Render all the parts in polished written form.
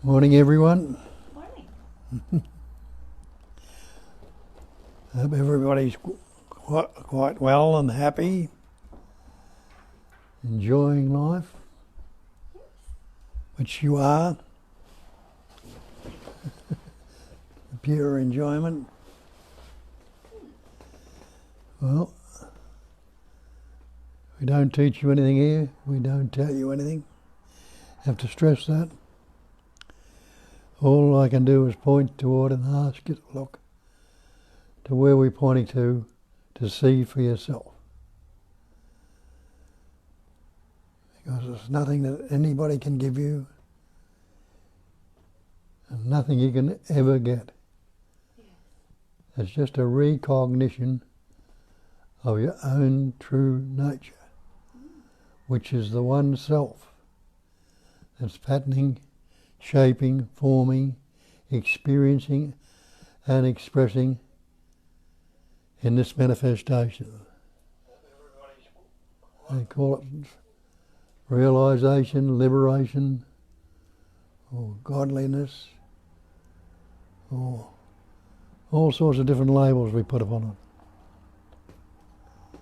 Morning, everyone. Morning. Hope everybody's quite well and happy, enjoying life, which you are. Pure enjoyment. Well, we don't teach you anything here. We don't tell you anything. Have to stress that. All I can do is point toward and ask you to look to where we're pointing to see for yourself. Because there's nothing that anybody can give you and nothing you can ever get. It's just a recognition of your own true nature, which is the one self that's patterning, shaping, forming, experiencing and expressing in this manifestation. They call it realization, liberation, or godliness, or all sorts of different labels we put upon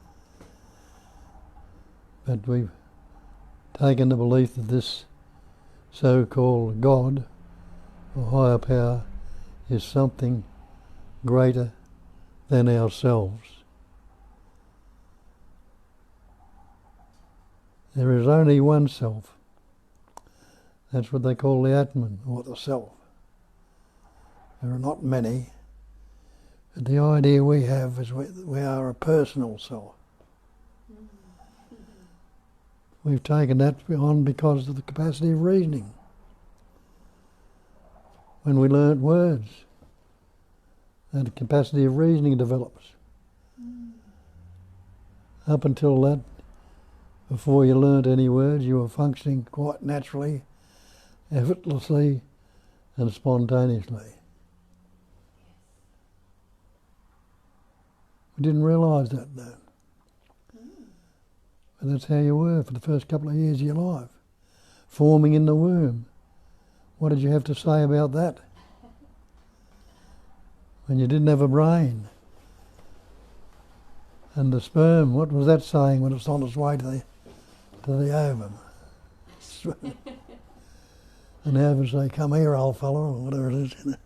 it. But we've taken the belief that this so-called God or higher power is something greater than ourselves. There is only one self. That's what they call the Atman, or the self. There are not many, but the idea we have is we are a personal self. We've taken that on because of the capacity of reasoning. When we learnt words, that capacity of reasoning develops. Up until that, before you learnt any words, you were functioning quite naturally, effortlessly and spontaneously. We didn't realise that then. But that's how you were for the first couple of years of your life. Forming in the womb. What did you have to say about that? When you didn't have a brain. And the sperm, what was that saying when it's on its way to the ovum? And the ovum say, "Come here, old fella," or whatever it is.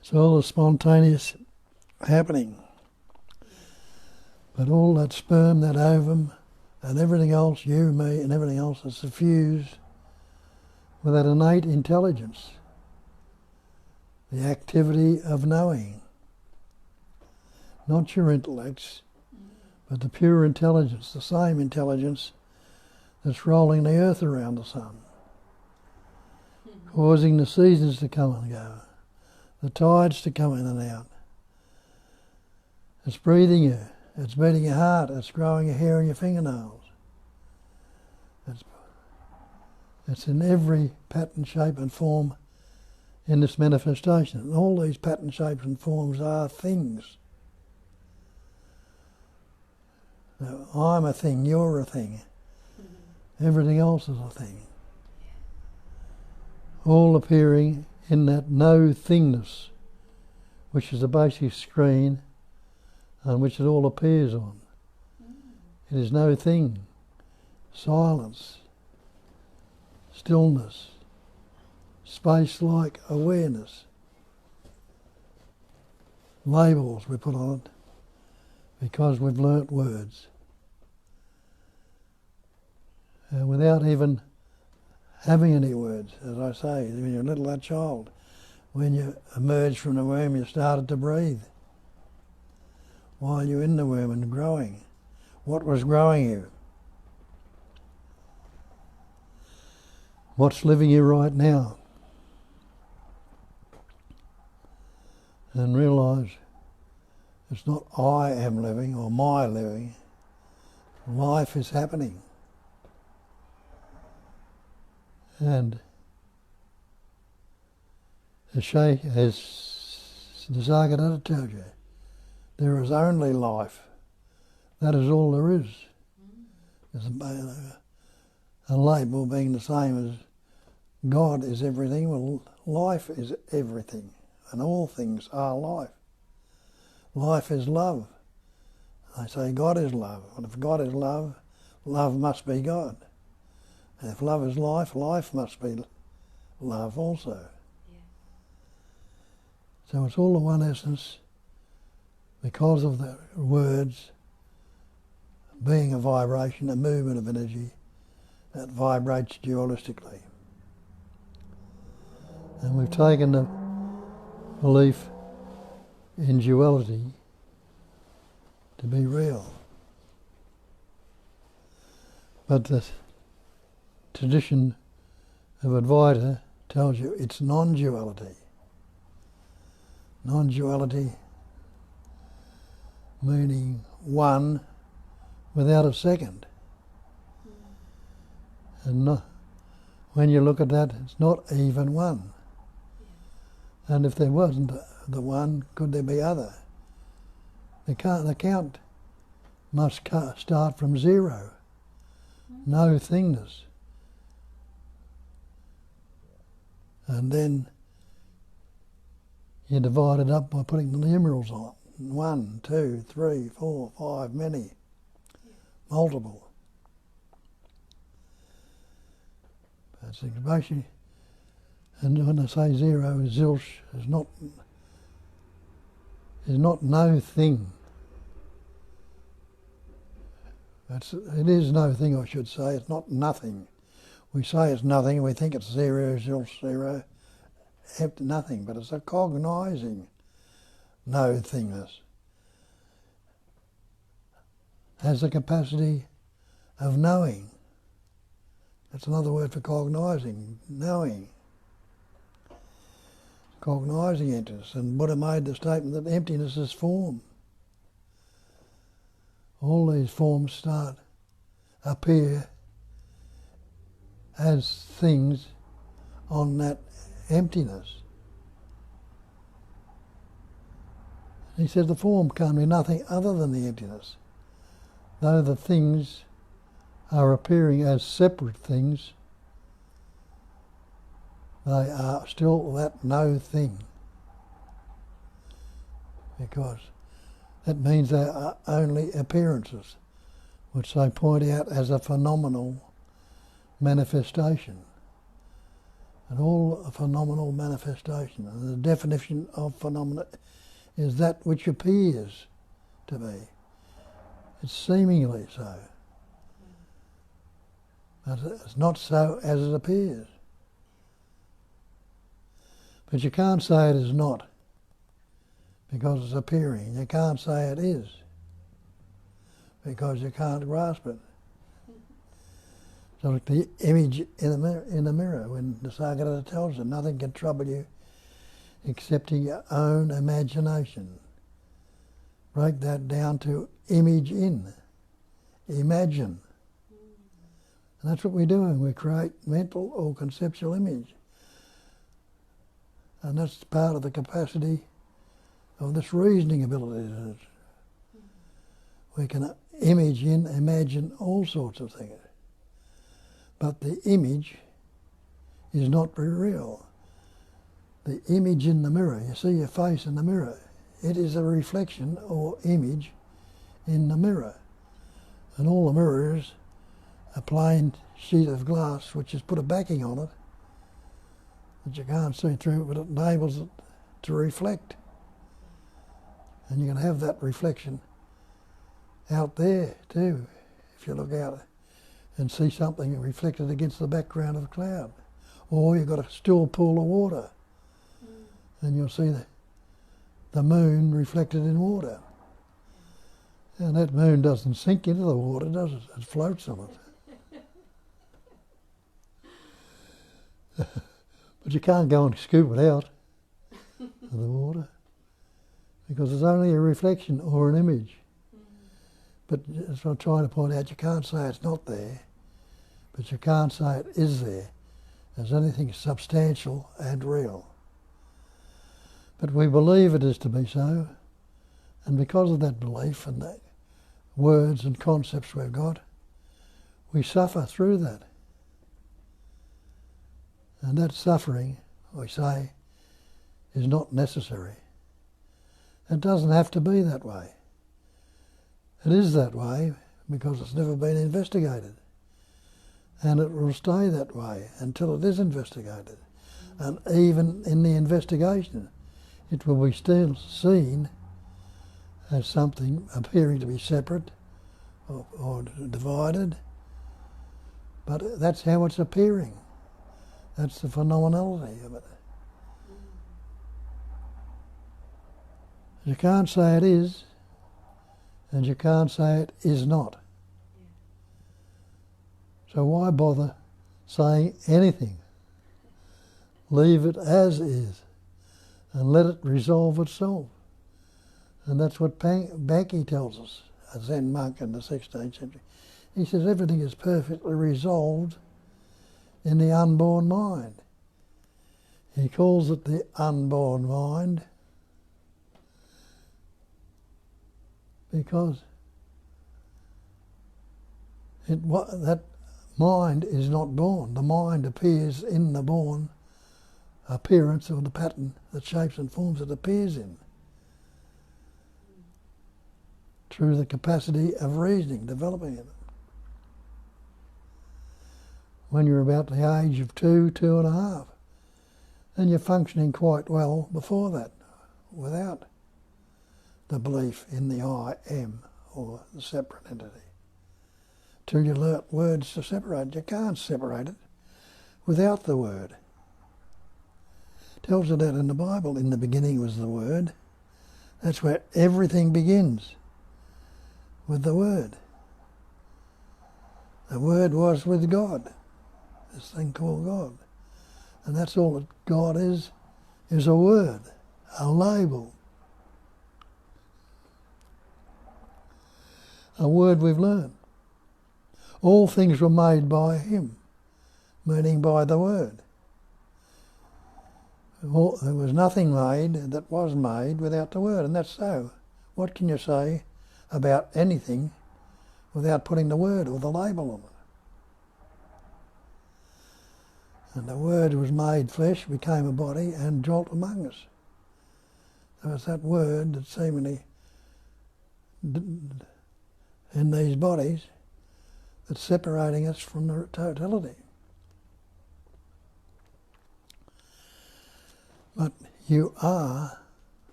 It's all the spontaneous happening. But all that sperm, that ovum, and everything else, you, me, and everything else is suffused with that innate intelligence. The activity of knowing. Not your intellects, but the pure intelligence, the same intelligence that's rolling the earth around the sun, causing the seasons to come and go, the tides to come in and out. It's breathing you. It's beating your heart. It's growing your hair in your fingernails. It's in every pattern, shape and form in this manifestation. And all these pattern, shapes and forms are things. Now, I'm a thing, you're a thing. Everything else is a thing. All appearing in that no thingness, which is the basic screen on which it all appears on. It is no thing. Silence, stillness, space-like awareness. Labels we put on it because we've learnt words. Without even having any words, as I say, when you're a little that child, when you emerged from the womb, you started to breathe. While you're in the womb and growing. What was growing you? What's living you right now? And realise it's not I am living or my living. Life is happening. And as the Sagadatta tells you, there is only life. That is all there is. There's a label being the same as God is everything. Well, life is everything, and all things are life. Life is love. I say God is love. And if God is love, love must be God. And if love is life, life must be love also. Yeah. So it's all the one essence because of the words being a vibration, a movement of energy that vibrates dualistically. And we've taken the belief in duality to be real. But the tradition of Advaita tells you it's non-duality. Non-duality meaning one without a second. And when you look at that, it's not even one. And if there wasn't the one, could there be other? The count must start from zero. No thingness. And then you divide it up by putting the numerals on. 1, 2, 3, 4, 5, many. Multiple. That's basically, and when I say zero, zilch is not no thing. It is no thing, I should say. It's not nothing. We say it's nothing, we think it's zero, zilch, zero, empty, nothing, but it's a cognizing no thingness. Has the capacity of knowing. That's another word for cognizing, knowing. Cognizing emptiness. And Buddha made the statement that emptiness is form. All these forms appear as things on that emptiness. He said the form can't be nothing other than the emptiness. Though the things are appearing as separate things, they are still that no thing. Because that means they are only appearances, which they point out as a phenomenal manifestation. And all a phenomenal manifestation, and the definition of phenomena is that which appears to be. It's seemingly so. But it's not so as it appears. But you can't say it is not, because it's appearing. You can't say it is, because you can't grasp it. So like the image in the mirror, when the Sagata tells you nothing can trouble you excepting your own imagination. Break that down to image in, imagine. And that's what we're doing. We create mental or conceptual image. And that's part of the capacity of this reasoning ability. We can image in, imagine all sorts of things. But the image is not very real. The image in the mirror, you see your face in the mirror, it is a reflection or image in the mirror. And all the mirror is a plain sheet of glass which has put a backing on it that you can't see through, but it enables it to reflect. And you can have that reflection out there too, if you look out and see something reflected against the background of a cloud. Or you've got a still pool of water and you'll see the moon reflected in water. And that moon doesn't sink into the water, does it? It floats on it. But you can't go and scoop it out of the water because it's only a reflection or an image. But as I'm trying to point out, you can't say it's not there, but you can't say it is there as anything substantial and real. But we believe it is to be so, and because of that belief and the words and concepts we've got, we suffer through that. And that suffering, we say, is not necessary. It doesn't have to be that way. It is that way because it's never been investigated. And it will stay that way until it is investigated. And even in the investigation, it will be still seen as something appearing to be separate or divided. But that's how it's appearing. That's the phenomenality of it. You can't say it is, and you can't say it is not. So why bother saying anything? Leave it as is and let it resolve itself. And that's what Banki tells us, a Zen monk in the 16th century. He says everything is perfectly resolved in the unborn mind. He calls it the unborn mind because that mind is not born. The mind appears in the born appearance or the pattern, the shapes and forms it appears in, through the capacity of reasoning, developing it. When you're about the age of 2, 2.5, and you're functioning quite well before that, without the belief in the I am or the separate entity. Till you learn words to separate. You can't separate it without the word. It tells you that in the Bible. In the beginning was the Word. That's where everything begins, with the Word. The Word was with God, this thing called God. And that's all that God is a word, a label. A word we've learned. All things were made by him, meaning by the word. There was nothing made that was made without the word, and that's so. What can you say about anything without putting the word or the label on it? And the word was made flesh, became a body, and dwelt among us. There was that word that seemingly in these bodies that's separating us from the totality. But you are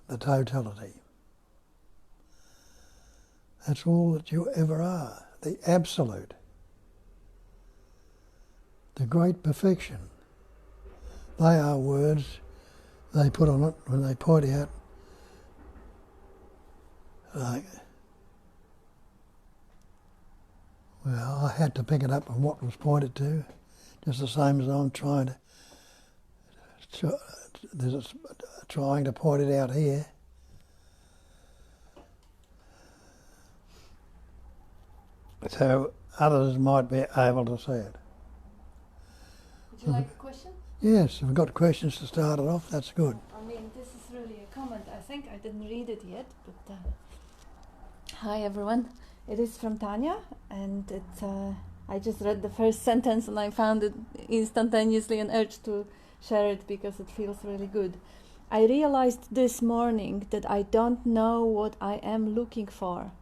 the totality. That's all that you ever are, the absolute, the great perfection. They are words they put on it when they point out well, I had to pick it up on what was pointed to, just the same as I'm trying to point it out here. So others might be able to see it. Would you like a question? Yes, we've got questions to start it off. That's good. I mean, this is really a comment. I think I didn't read it yet, but hi everyone. It is from Tanya, and I just read the first sentence and I found it instantaneously an urge to share it because it feels really good. I realized this morning that I don't know what I am looking for.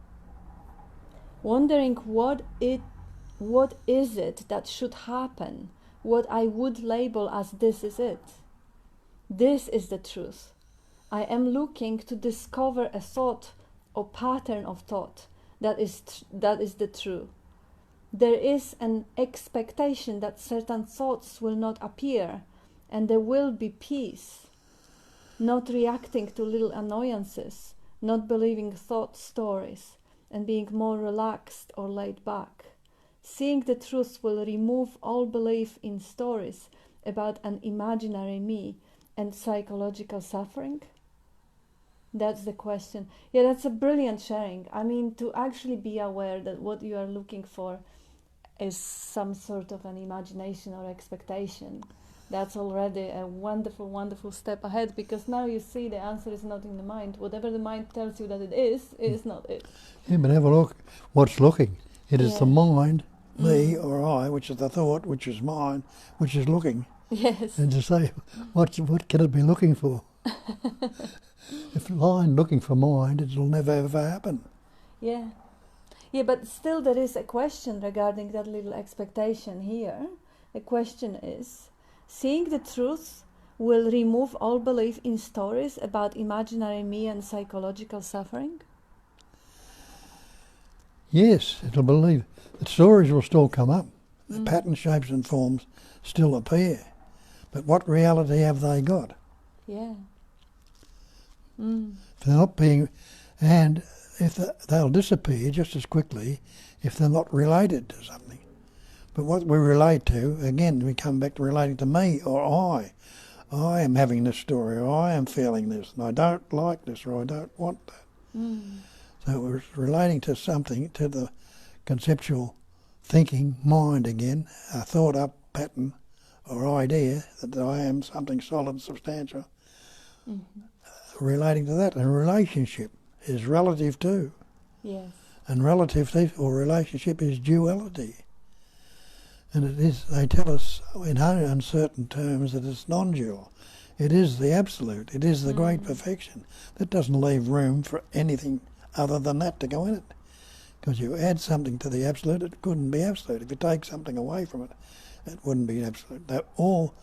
Wondering what is it that should happen, what I would label as this is it. This is the truth. I am looking to discover a thought or pattern of thought that is the true. There is an expectation that certain thoughts will not appear and there will be peace, not reacting to little annoyances, not believing thought stories, and being more relaxed or laid back. Seeing the truth will remove all belief in stories about an imaginary me and psychological suffering. That's the question. Yeah, that's a brilliant sharing. I mean, to actually be aware that what you are looking for is some sort of an imagination or expectation. That's already a wonderful, wonderful step ahead, because now you see the answer is not in the mind. Whatever the mind tells you that it is not it. Yeah, but have a look. What's looking? It is the mind, me or I, which is the thought, which is mine, which is looking. Yes. And to say, what can it be looking for? If line looking for mind, it'll never ever happen. Yeah. Yeah, but still there is a question regarding that little expectation here. The question is, seeing the truth will remove all belief in stories about imaginary me and psychological suffering? Yes, it'll believe. The stories will still come up. The Mm. pattern, shapes and forms still appear. But what reality have they got? Yeah. Mm. If they're not being, and if they'll disappear just as quickly if they're not related to something. But what we relate to, again, we come back to relating to me or I. I am having this story, or I am feeling this, and I don't like this, or I don't want that. Mm. So we're relating to something, to the conceptual thinking mind again, a thought up pattern or idea that I am something solid and substantial. Mm-hmm. Relating to that, and relationship is relative to, Yes. and relative to or relationship is duality. And it is, they tell us in uncertain terms that it's non-dual. It is the absolute. It is the great perfection. That doesn't leave room for anything other than that to go in it. Because you add something to the absolute, it couldn't be absolute. If you take something away from it, it wouldn't be absolute. That all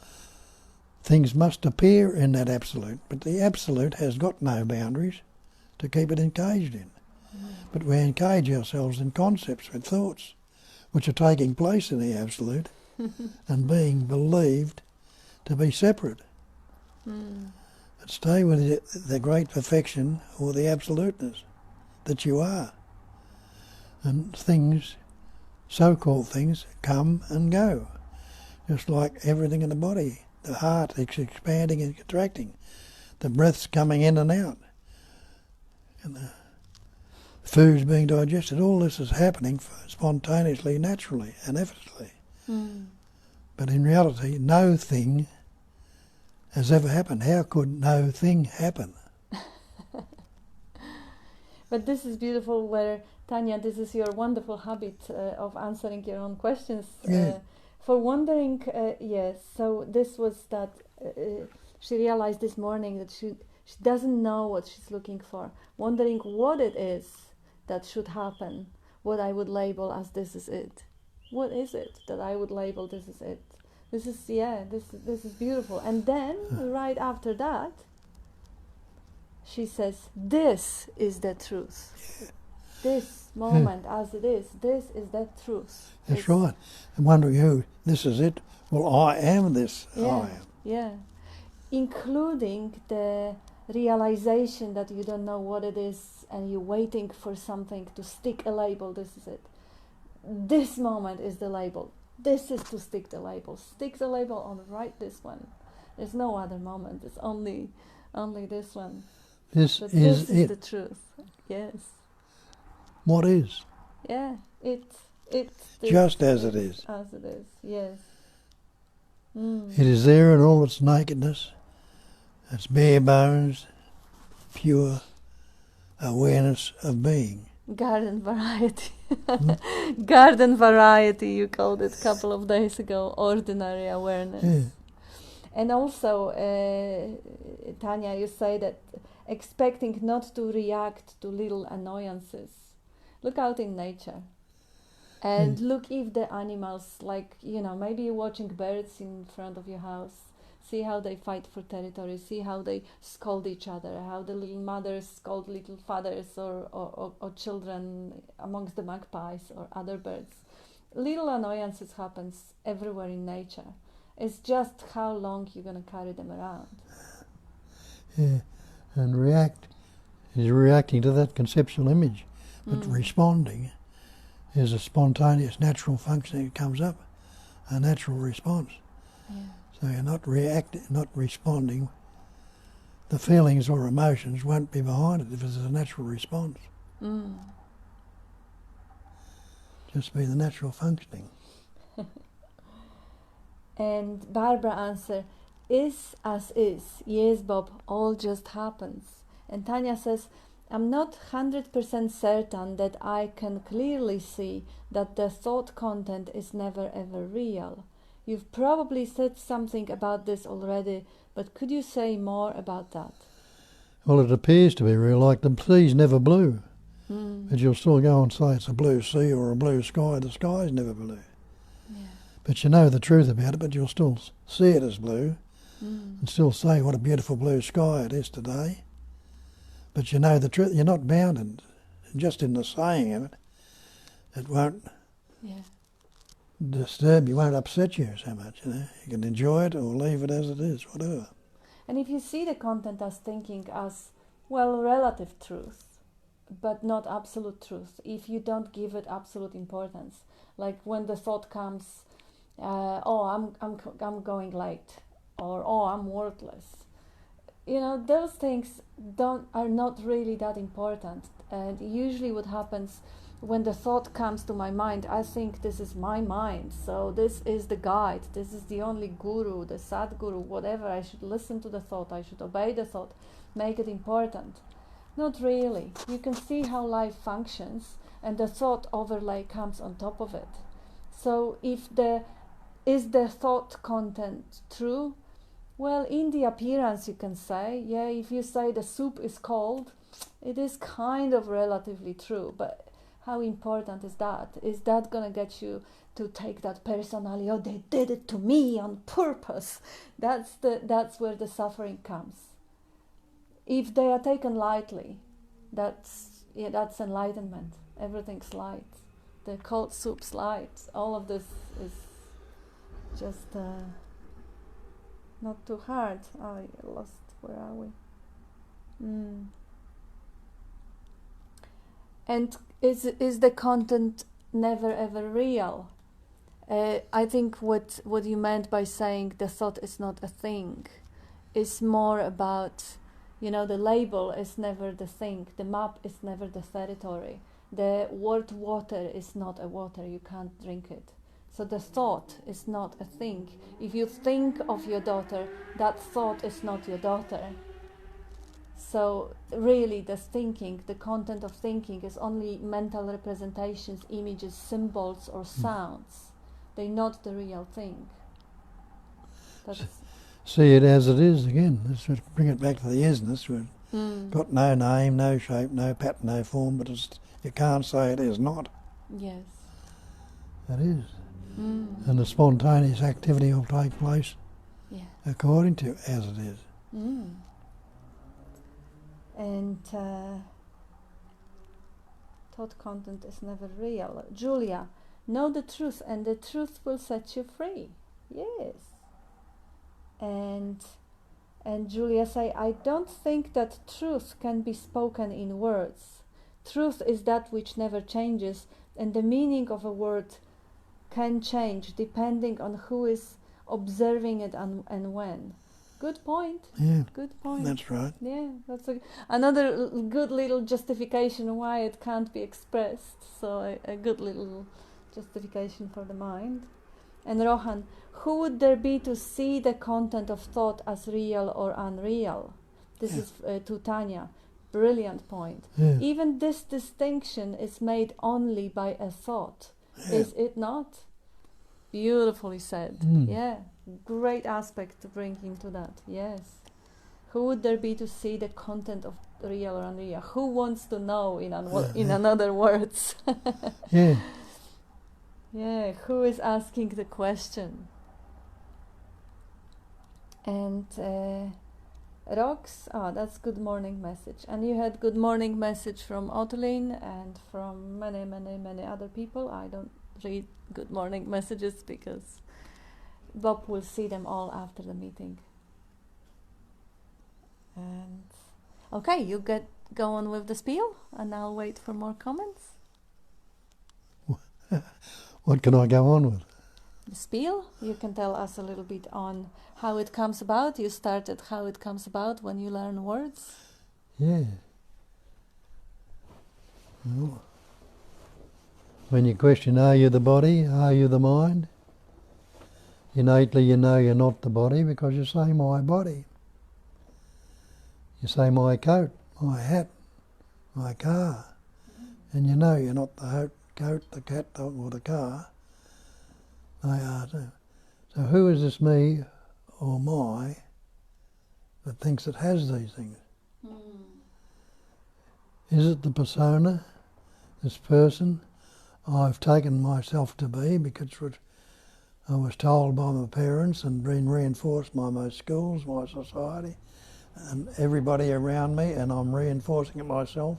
things must appear in that absolute, but the absolute has got no boundaries to keep it encaged in. But we encage ourselves in concepts with thoughts which are taking place in the absolute and being believed to be separate. But stay with the great perfection or the absoluteness that you are. And things, so-called things, come and go. Just like everything in the body. The heart is expanding and contracting. The breath's coming in and out. And the food's being digested. All this is happening spontaneously, naturally and effortlessly. But in reality, no thing has ever happened. How could no thing happen? But this is beautiful where, Tanya, this is your wonderful habit of answering your own questions. Yeah. For wondering, yes, so this was that she realized this morning that she doesn't know what she's looking for, wondering what it is that should happen, what I would label as this is it. What is it that I would label this is it? This is, this is beautiful. And then, right after that, she says, this is the truth. This moment as it is, this is the truth. That's right. I'm wondering who, this is it. Well, I am this, Yeah, I am. yeah. Including the realization that you don't know what it is and you're waiting for something to stick a label, this is it. This moment is the label. This is to stick the label. Stick the label on right this one. There's no other moment. It's only this one. This But is this is it. the truth. Yes. What is? Yeah. It's Just as it is. As it is. Yes. It is there in all its nakedness. It's bare bones, pure awareness of being. Garden variety. Garden variety, you called it a couple of days ago. Ordinary awareness. Yeah. And also, Tanya, you say that expecting not to react to little annoyances. Look out in nature. And look if the animals, like, maybe you're watching birds in front of your house. See how they fight for territory. See how they scold each other. How the little mothers scold little fathers or children amongst the magpies or other birds. Little annoyances happens everywhere in nature. It's just how long you're going to carry them around. Yeah. And reacting to that conceptual image. But responding is a spontaneous, natural function that comes up, a natural response. Yeah. So you're not not responding. The feelings or emotions won't be behind it if it's a natural response. Just be the natural functioning. And Barbara answer, is as is. Yes, Bob, all just happens. And Tanya says, I'm not 100% certain that I can clearly see that the thought content is never ever real. You've probably said something about this already, but could you say more about that? Well, it appears to be real, like the sea's never blue. But you'll still go and say it's a blue sea or a blue sky. The sky's never blue. Yeah. But you know the truth about it, but you'll still see it as blue and still say what a beautiful blue sky it is today. But you know the truth. You're not bound, and just in the saying of it, it won't disturb you, won't upset you so much. You can enjoy it or leave it as it is, whatever. And if you see the content as thinking as, well, relative truth, but not absolute truth, if you don't give it absolute importance, like when the thought comes, I'm going late, or I'm worthless, those things are not really that important. And usually what happens when the thought comes to my mind, I think this is my mind, so this is the guide, this is the only guru, the Sadguru, whatever. I should listen to the thought, I should obey the thought, make it important. Not really. You can see how life functions, and the thought overlay comes on top of it. So is the thought content true? Well, in the appearance you can say, if you say the soup is cold, it is kind of relatively true, but how important is that? Is that gonna get you to take that personally? Oh, they did it to me on purpose. That's where the suffering comes. If they are taken lightly, that's enlightenment. Everything's light. The cold soup's light. All of this is just not too hard. I lost. Where are we? And is the content never ever real? I think what you meant by saying the thought is not a thing is more about, the label is never the thing, the map is never the territory, the word water is not a water, you can't drink it. So the thought is not a thing. If you think of your daughter, that thought is not your daughter. So really the content of thinking is only mental representations, images, symbols or sounds. They're not the real thing. See it as it is again. Let's bring it back to the isness. We've got no name, no shape, no pattern, no form, but you can't say it is not. Yes. It is. And the spontaneous activity will take place according to as it is. And thought content is never real. Julia, know the truth and the truth will set you free. Yes. And Julia say, I don't think that truth can be spoken in words. Truth is that which never changes, and the meaning of a word can change depending on who is observing it and when. Good point. Yeah. Good point. That's right. Yeah, that's another good little justification why it can't be expressed. So a good little justification for the mind. And Rohan, who would there be to see the content of thought as real or unreal? This is to Tanya. Brilliant point. Yeah. Even this distinction is made only by a thought. Is it not? Beautifully said. Yeah. Great aspect to bring into that. Yes. Who would there be to see the content of real or unreal? Who wants to know in another words? Yeah. Yeah. Who is asking the question? And Rox, that's good morning message. And you had good morning message from Otelin and from many other people. I don't read good morning messages because Bob will see them all after the meeting. And okay, you go on with the spiel, and I'll wait for more comments. What can I go on with? The spiel, you can tell us a little bit on how it comes about. You started how it comes about when you learn words. Yeah. Well, when you question, are you the body, are you the mind? Innately you know you're not the body because you say my body. You say my coat, my hat, my car. And you know you're not the coat, the cat or the car. They are too. So who is this me or my that thinks it has these things? Is it the persona, this person I've taken myself to be because I was told by my parents and been reinforced by my schools, my society, and everybody around me, and I'm reinforcing it myself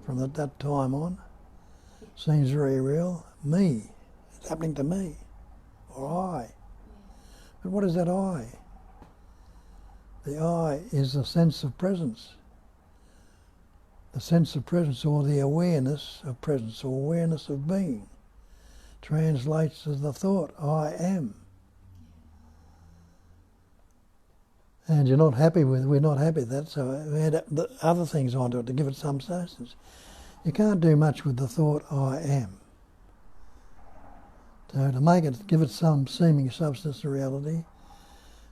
from that time on? Seems very real. Me. It's happening to me. Or I. But what is that I? The I is the sense of presence. The sense of presence, or the awareness of presence, or awareness of being, translates as the thought, I am. And you're not happy with, we're not happy with that, so we add the other things onto it to give it some substance. You can't do much with the thought, I am. So to make it, give it some seeming substance to reality,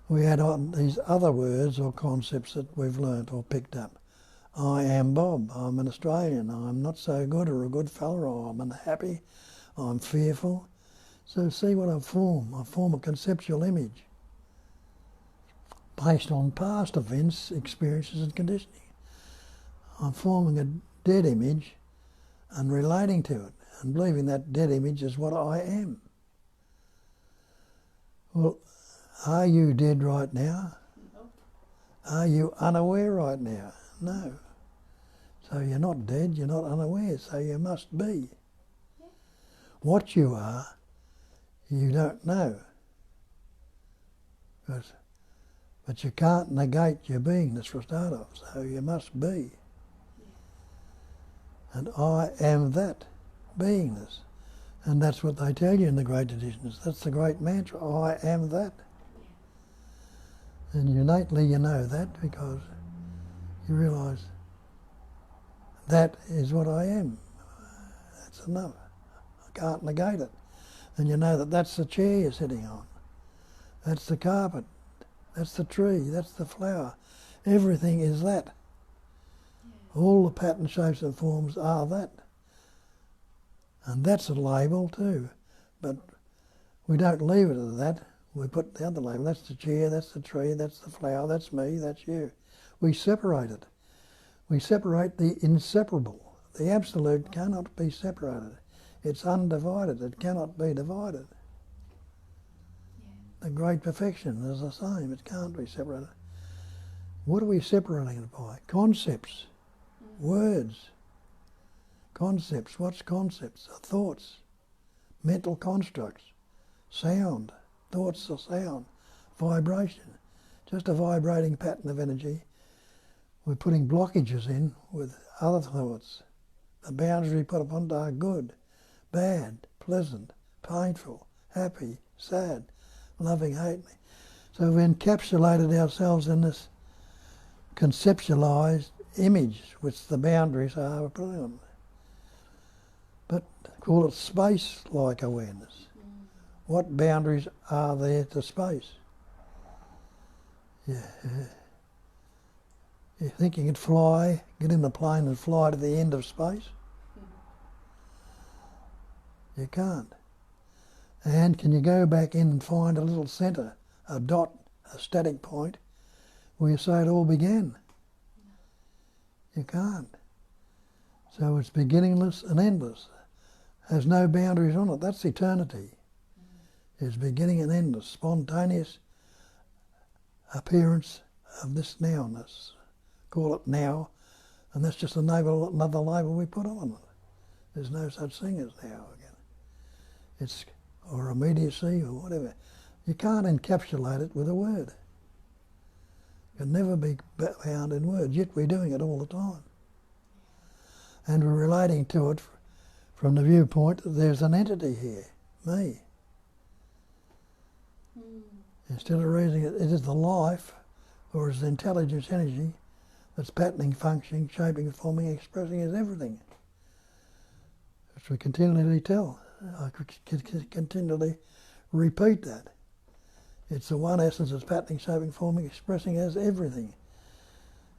we add on these other words or concepts that we've learnt or picked up. I am Bob, I'm an Australian, I'm not so good or a good fella, or I'm unhappy, I'm fearful. So see what I form. I form a conceptual image based on past events, experiences and conditioning. I'm forming a dead image and relating to it and believing that dead image is what I am. Well, are you dead right now? Nope. Are you unaware right now? No. So you're not dead, you're not unaware, so you must be. Yeah. What you are, you don't know. But you can't negate your beingness for a start off, so you must be. Yeah. And I am that beingness. And that's what they tell you in the great traditions. That's the great mantra, I am that. Yeah. And innately you know that because you realise that is what I am. That's enough. I can't negate it. And you know that that's the chair you're sitting on. That's the carpet. That's the tree. That's the flower. Everything is that. Yeah. All the pattern, shapes and forms are that. And that's a label too. But we don't leave it at that. We put the other label. That's the chair, that's the tree, that's the flower, that's me, that's you. We separate it. We separate the inseparable. The absolute cannot be separated. It's undivided. It cannot be divided. Yeah. The great perfection is the same. It can't be separated. What are we separating it by? Concepts. Words. Concepts. What's concepts? Thoughts. Mental constructs. Sound. Thoughts are sound. Vibration. Just a vibrating pattern of energy. We're putting blockages in with other thoughts. The boundaries we put upon it are good, bad, pleasant, painful, happy, sad, loving, hating. So we've encapsulated ourselves in this conceptualised image, which the boundaries are we're putting on. But call it space-like awareness. What boundaries are there to space? Yeah. You think you could fly, get in a plane and fly to the end of space? You can't. And can you go back in and find a little centre, a dot, a static point, where you say it all began? You can't. So it's beginningless and endless. Has no boundaries on it. That's eternity. It's beginning and endless, spontaneous appearance of this nowness. Call it now, and that's just another label we put on it. There's no such thing as now again. It's or immediacy or whatever. You can't encapsulate it with a word. It can never be found in words, yet we're doing it all the time. And we're relating to it from the viewpoint that there's an entity here, me. Instead of raising it, it is the life, or is the intelligence energy, that's patterning, functioning, shaping, forming, expressing as everything. Which we continually tell. I could continually repeat that. It's the one essence that's patterning, shaping, forming, expressing as everything.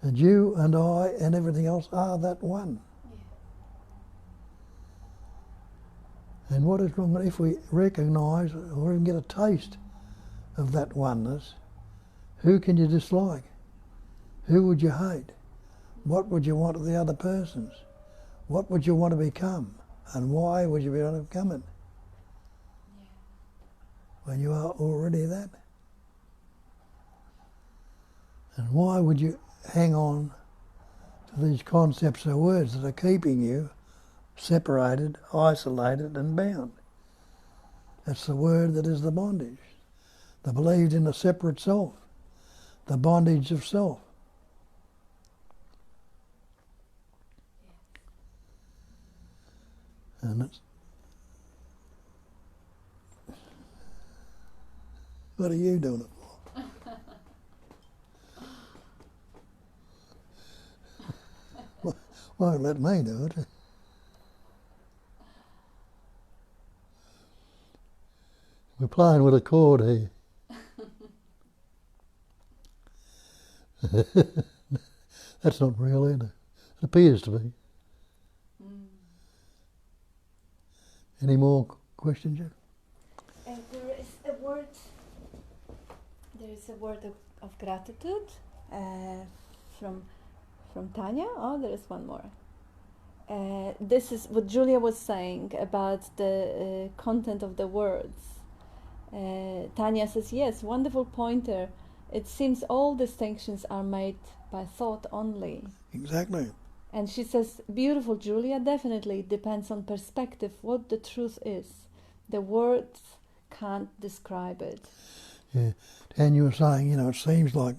And you and I and everything else are that one. Yeah. And what is wrong if we recognise or even get a taste of that oneness, who can you dislike? Who would you hate? What would you want of the other persons? What would you want to become? And why would you want to become it? Yeah. When you are already that? And why would you hang on to these concepts or words that are keeping you separated, isolated and bound? That's the word that is the bondage. The believed in a separate self, the bondage of self. And it's, what are you doing it for? Won't let me do it. We're playing with a chord here. That's not real either. It appears to be. Any more questions, Jeff? There is a word of gratitude from Tanya. Oh, there is one more. This is what Julia was saying about the content of the words. Tanya says, yes, wonderful pointer. It seems all distinctions are made by thought only. Exactly. And she says, beautiful Julia, definitely it depends on perspective what the truth is. The words can't describe it. Yeah. And you were saying, it seems like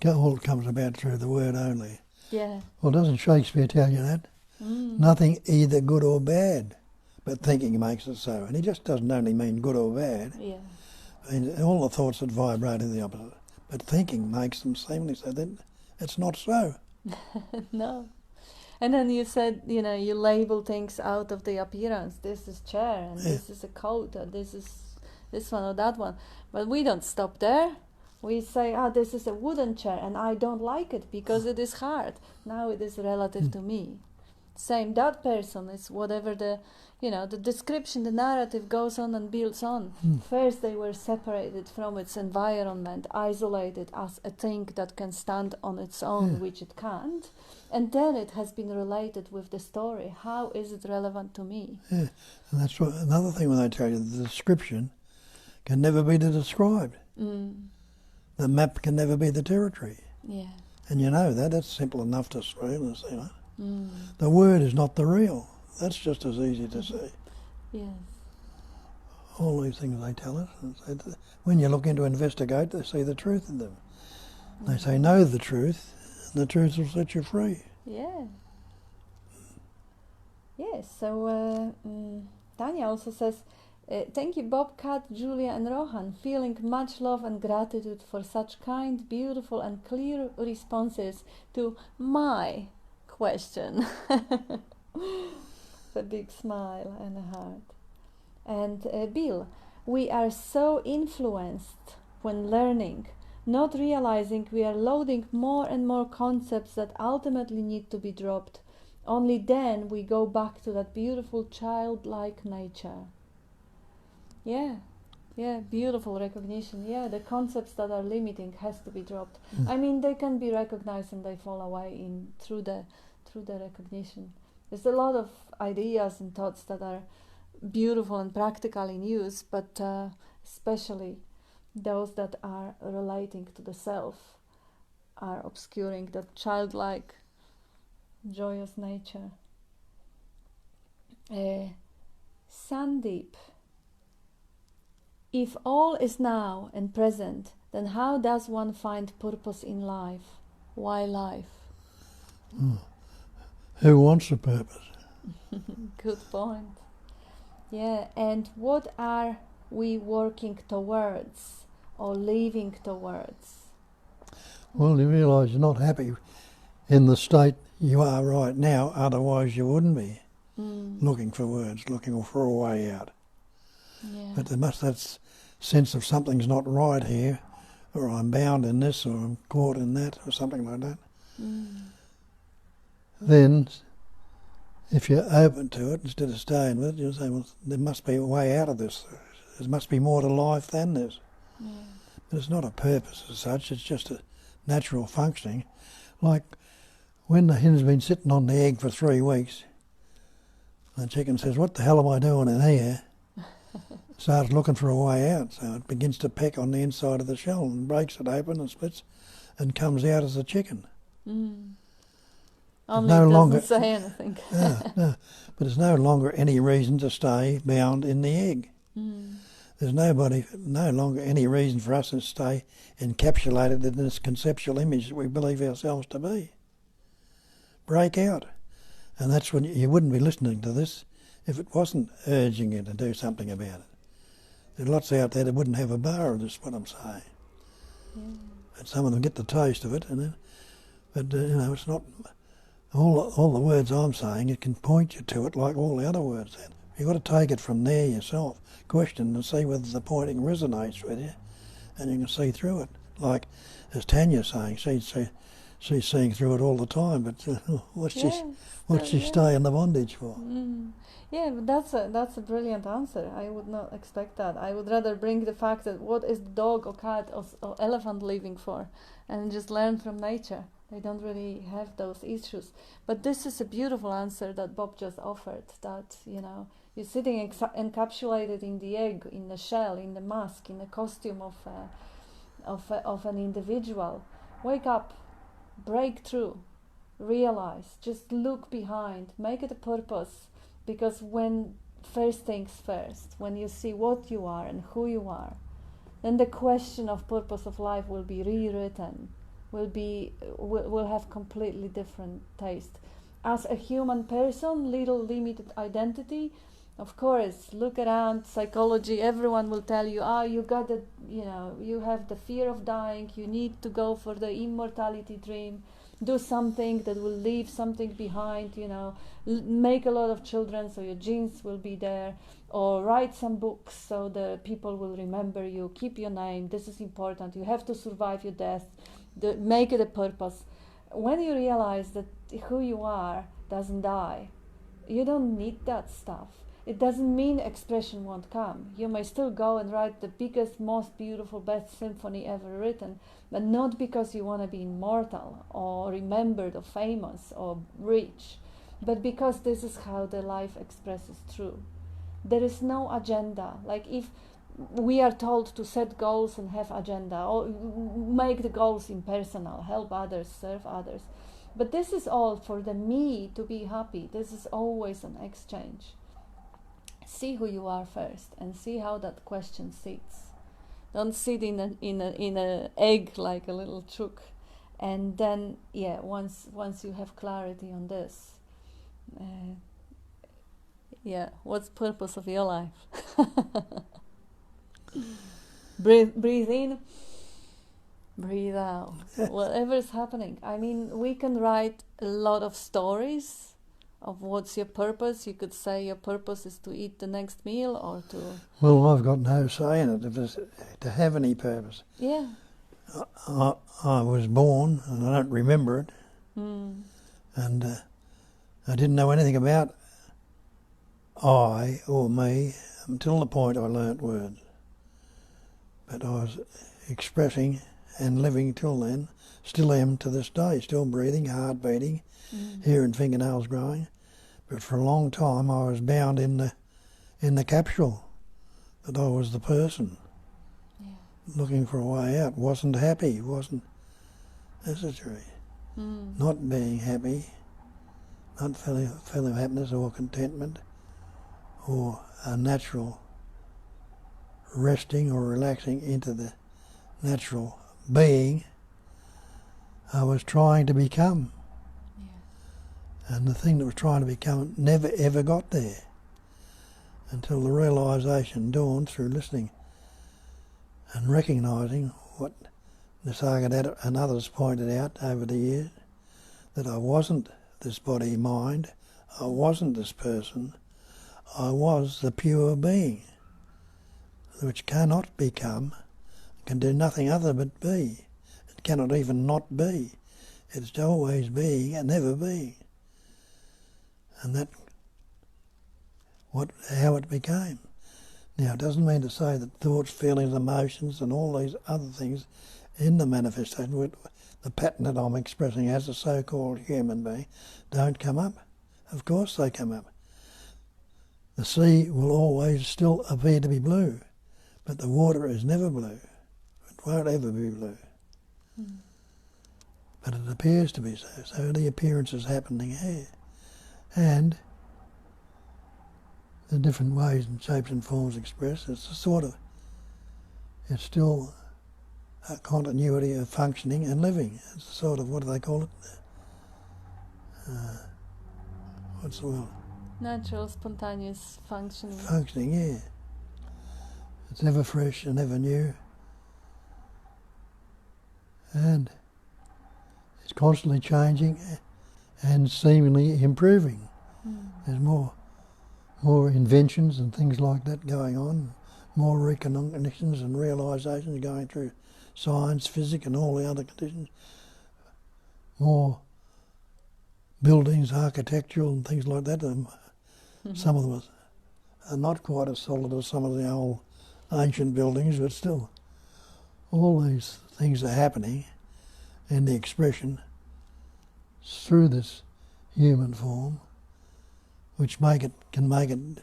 all comes about through the word only. Yeah. Well, doesn't Shakespeare tell you that? Nothing either good or bad, but thinking makes it so. And he just doesn't only mean good or bad. Yeah. I mean, all the thoughts that vibrate in the opposite. But thinking makes them seemingly so. Then it's not so. No. And then you said, you label things out of the appearance. This is chair, and this is a coat, or this is this one or that one. But we don't stop there. We say, this is a wooden chair, and I don't like it because it is hard. Now it is relative to me. Same, that person is whatever the description, the narrative goes on and builds on. First they were separated from its environment, isolated as a thing that can stand on its own, which it can't. And then it has been related with the story. How is it relevant to me? Yeah, and that's what another thing when they tell you the description can never be the described. The map can never be the territory. Yeah. And that's simple enough to see. The word is not the real. That's just as easy to see. Yes. All these things they tell us. When you look into investigate, they see the truth in them. They say know the truth, and the truth will set you free. Yeah. Yes, so Tanya also says, thank you, Bob, Kat, Julia and Rohan, feeling much love and gratitude for such kind, beautiful and clear responses to my question. A big smile and a heart. And Bill, we are so influenced when learning, not realizing we are loading more and more concepts that ultimately need to be dropped. Only then we go back to that beautiful childlike nature. Yeah, beautiful recognition. Yeah, the concepts that are limiting has to be dropped. I mean, they can be recognized and they fall away through the recognition. There's a lot of ideas and thoughts that are beautiful and practical in use, but especially those that are relating to the self are obscuring that childlike, joyous nature. Sandeep, if all is now and present, then how does one find purpose in life? Why life? Who wants a purpose? Good point. Yeah, and what are we working towards or living towards? Well, you realise you're not happy in the state you are right now, otherwise you wouldn't be looking for words, looking for a way out. Yeah. But there must that sense of something's not right here, or I'm bound in this, or I'm caught in that, or something like that. Then, if you're open to it, instead of staying with it, you'll say, well, there must be a way out of this. There must be more to life than this. Yeah. But it's not a purpose as such, it's just a natural functioning. Like when the hen's been sitting on the egg for 3 weeks, the chicken says, "What the hell am I doing in here?" Starts looking for a way out, so it begins to peck on the inside of the shell and breaks it open and splits and comes out as a chicken. Only no it longer, doesn't say anything. no, but there's no longer any reason to stay bound in the egg. There's no longer any reason for us to stay encapsulated in this conceptual image that we believe ourselves to be. Break out. And that's when you wouldn't be listening to this if it wasn't urging you to do something about it. There are lots out there that wouldn't have a bar of this, what I'm saying. And some of them get the taste of it, but it's not all the words I'm saying. It can point you to it like all the other words. You've got to take it from there yourself, question and see whether the pointing resonates with you, and you can see through it. Like as Tanya's saying, she's seeing through it all the time, but what's she stay in the bondage for? Yeah, but that's a brilliant answer. I would not expect that. I would rather bring the fact that what is the dog or cat or elephant living for, and just learn from nature. They don't really have those issues. But this is a beautiful answer that Bob just offered, that, you're sitting encapsulated in the egg, in the shell, in the mask, in the costume of an individual. Wake up, break through, realize, just look behind, make it a purpose. Because when first things first, when you see what you are and who you are, then the question of purpose of life will be rewritten, will have completely different taste. As a human person, little limited identity, of course, look around psychology, everyone will tell you, you got the, you have the fear of dying, you need to go for the immortality dream, do something that will leave something behind, make a lot of children so your genes will be there, or write some books so the people will remember you, keep your name, this is important, you have to survive your death, make it a purpose. When you realize that who you are doesn't die, you don't need that stuff. It doesn't mean expression won't come. You may still go and write the biggest, most beautiful, best symphony ever written, but not because you want to be immortal or remembered or famous or rich, but because this is how the life expresses true. There is no agenda. Like if we are told to set goals and have agenda, or make the goals impersonal, help others, serve others. But this is all for the me to be happy. This is always an exchange. See who you are first and see how that question sits. Don't sit in a egg like a little chook. And then, once you have clarity on this, what's the purpose of your life? Breathe in, breathe out. Whatever is happening. I mean, we can write a lot of stories of what's your purpose. You could say your purpose is to eat the next meal or to... Well, I've got no say in it, if it's to have any purpose. Yeah. I was born, and I don't remember it, and I didn't know anything about I or me until the point I learnt words. But I was expressing and living till then, still am to this day, still breathing, heart beating, hair and fingernails growing. But for a long time I was bound in the capsule that I was the person, looking for a way out. Wasn't happy, wasn't necessary. Not being happy, not feeling happiness or contentment or a natural resting or relaxing into the natural being I was trying to become. And the thing that was trying to become never ever got there until the realisation dawned through listening and recognising what Nisargadatta and others pointed out over the years, that I wasn't this body mind, I wasn't this person, I was the pure being, which cannot become, can do nothing other but be. It cannot even not be. It's always being and never being. And how it became. Now, it doesn't mean to say that thoughts, feelings, emotions and all these other things in the manifestation, the pattern that I'm expressing as a so-called human being, don't come up. Of course they come up. The sea will always still appear to be blue, but the water is never blue. It won't ever be blue. Mm. But it appears to be so. So the appearance is happening here. And the different ways and shapes and forms expressed, it's still a continuity of functioning and living. It's a sort of, what do they call it? What's the word? Natural, spontaneous functioning. Functioning, yeah. It's ever fresh and ever new. And it's constantly changing and seemingly improving. Mm. There's more inventions and things like that going on, more recognitions and realisations going through science, physics and all the other conditions, more buildings, architectural and things like that. Some of them are not quite as solid as some of the old ancient buildings, but still all these things are happening in the expression through this human form, which can make it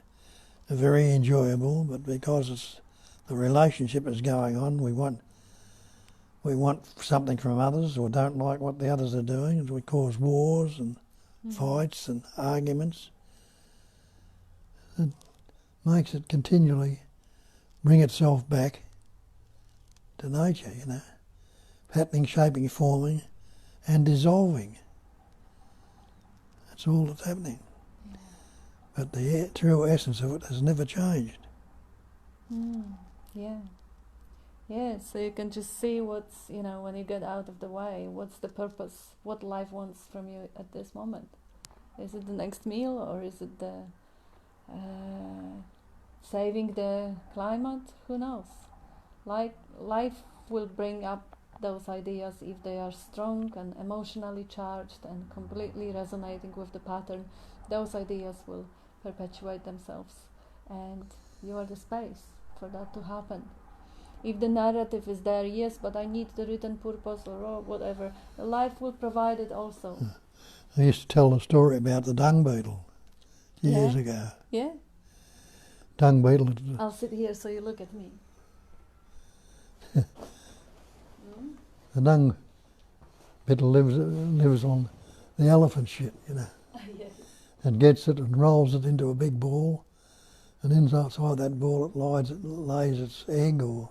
very enjoyable, but because the relationship is going on, we want something from others or don't like what the others are doing, and we cause wars and fights and arguments. It makes it continually bring itself back to nature, patterning, shaping, forming and dissolving. That's all that's happening. But the true essence of it has never changed. Yeah. Yeah, so you can just see what's, when you get out of the way, what's the purpose, what life wants from you at this moment. Is it the next meal, or is it the saving the climate? Who knows? Life will bring up those ideas if they are strong and emotionally charged and completely resonating with the pattern. Those ideas will perpetuate themselves, and you are the space for that to happen. If the narrative is there, yes, but I need the written purpose or whatever, life will provide it also. I used to tell a story about the dung beetle years ago. Yeah? Dung beetle. I'll sit here so you look at me. The dung beetle lives on the elephant shit, Yes. It gets it and rolls it into a big ball, and inside that ball it lays its egg or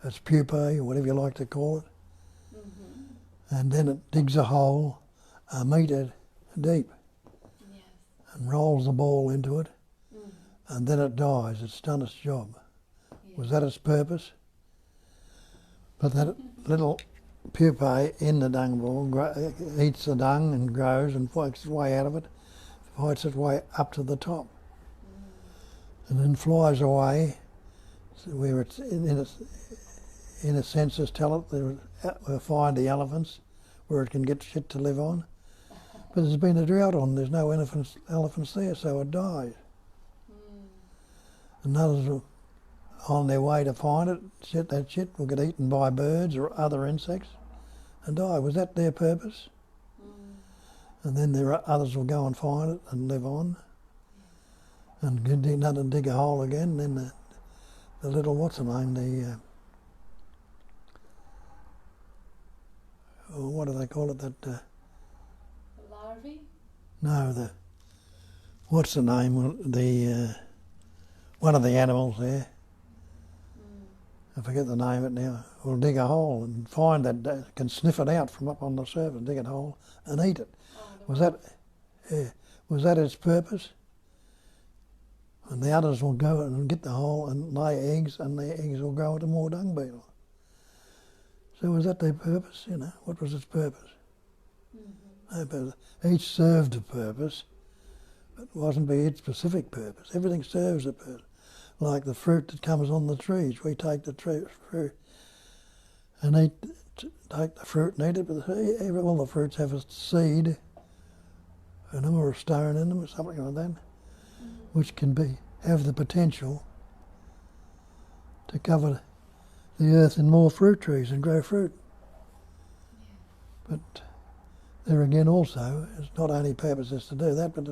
its pupae or whatever you like to call it, and then it digs a hole a metre deep and rolls the ball into it, and then it dies. It's done its job. Was that its purpose? But that little pupae in the dung ball eats the dung and grows and fights its way out of it, fights its way up to the top, and then flies away where it's in a senses tell it we'll find the elephants where it can get shit to live on. But there's been a drought on, there's no elephants there, so it dies. And others are on their way to find it, that shit will get eaten by birds or other insects and die. Was that their purpose? And then others will go and find it and live on and dig a hole again. And then the little, what's the name, what do they call it? That larvae? No, what's the name? One of the animals there. I forget the name of it now. Will dig a hole and find that can sniff it out from up on the surface, dig a hole and eat it. Was that its purpose? And the others will go and get the hole and lay eggs, and the eggs will grow into more dung beetle. So was that their purpose? What was its purpose? No purpose. Each served a purpose, but it wasn't be its specific purpose. Everything serves a purpose. Like the fruit that comes on the trees, we take the fruit and take the fruit and eat it. But all the fruits have a seed in them or a stone in them or something like that, which can have the potential to cover the earth in more fruit trees and grow fruit. But there again also, it's not only purposes to do that, but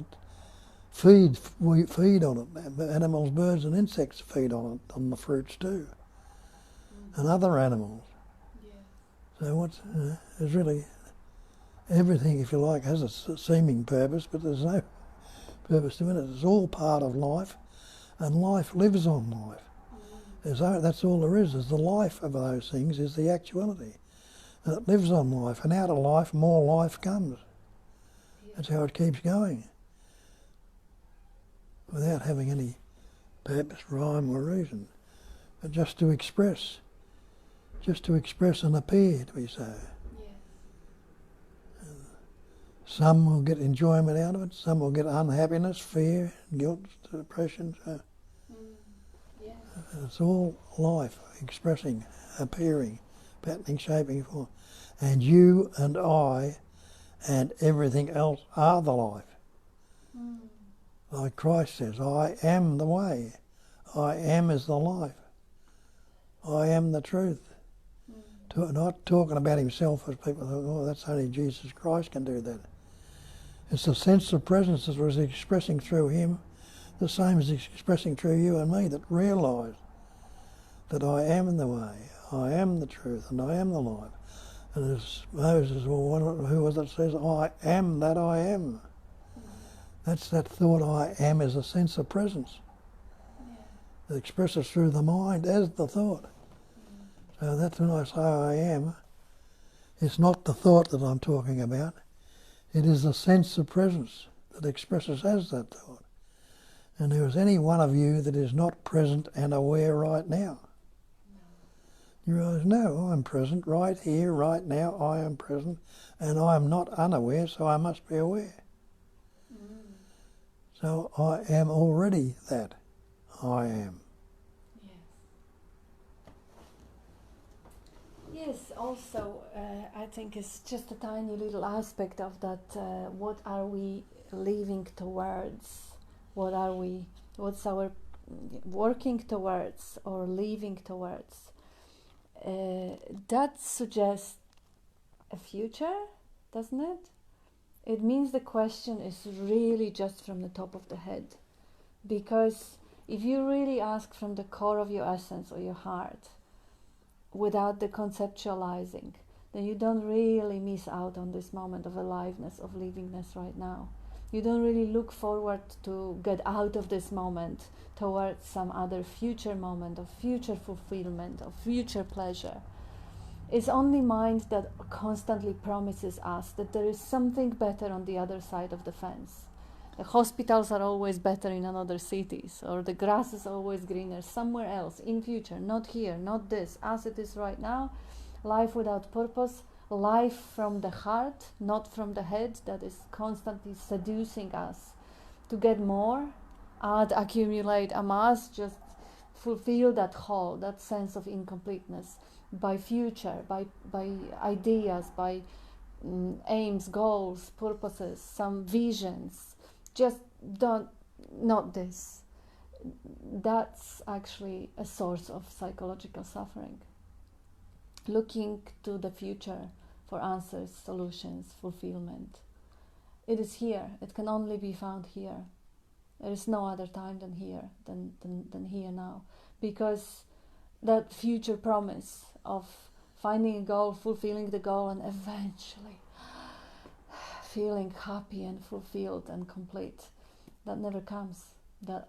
we feed on it. Animals, birds and insects feed on it, on the fruits too. And other animals. So there's really everything, if you like, has a seeming purpose, but there's no purpose to it. It's all part of life, and life lives on life. That's all there is the life of those things, is the actuality. And it lives on life, and out of life, more life comes. That's how it keeps going, without having any purpose, rhyme or reason, but just to express and appear to be so. Some will get enjoyment out of it, some will get unhappiness, fear, guilt, depression. So it's all life, expressing, appearing, patterning, shaping, form. And you and I and everything else are the life. Like Christ says, I am the way. I am is the life. I am the truth. Not talking about himself as people think, oh, that's only Jesus Christ can do that. It's the sense of presence that was expressing through him, the same as expressing through you and me, that realise that I am the way, I am the truth, and I am the life. And as Moses, or who was it, says, I am that I am. That's that thought I am is a sense of presence. It expresses through the mind as the thought. So that's when I say I am. It's not the thought that I'm talking about. It is the sense of presence that expresses as that thought. And there is any one of you that is not present and aware right now. You realise, no, I'm present right here, right now. I am present, and I am not unaware, so I must be aware. So I am already that. I am. Yes, also I think it's just a tiny little aspect of that. What are we leaving towards? What's our working towards or leaving towards? That suggests a future, doesn't it? It means the question is really just from the top of the head. Because if you really ask from the core of your essence or your heart, without the conceptualizing, then you don't really miss out on this moment of aliveness, of livingness right now. You don't really look forward to get out of this moment towards some other future moment of future fulfillment, of future pleasure. It's only mind that constantly promises us that there is something better on the other side of the fence. The hospitals are always better in another cities, or the grass is always greener somewhere else in future, not here, not this, as it is right now. Life without purpose, life from the heart, not from the head, that is constantly seducing us to get more, add, accumulate, amass, just fulfill that hole, that sense of incompleteness by future, by ideas, by aims, goals, purposes, some visions. Just not this. That's actually a source of psychological suffering. Looking to the future for answers, solutions, fulfillment. It is here. It can only be found here. There is no other time than here, than here now. Because that future promise of finding a goal, fulfilling the goal, and eventually feeling happy and fulfilled and complete, that never comes. That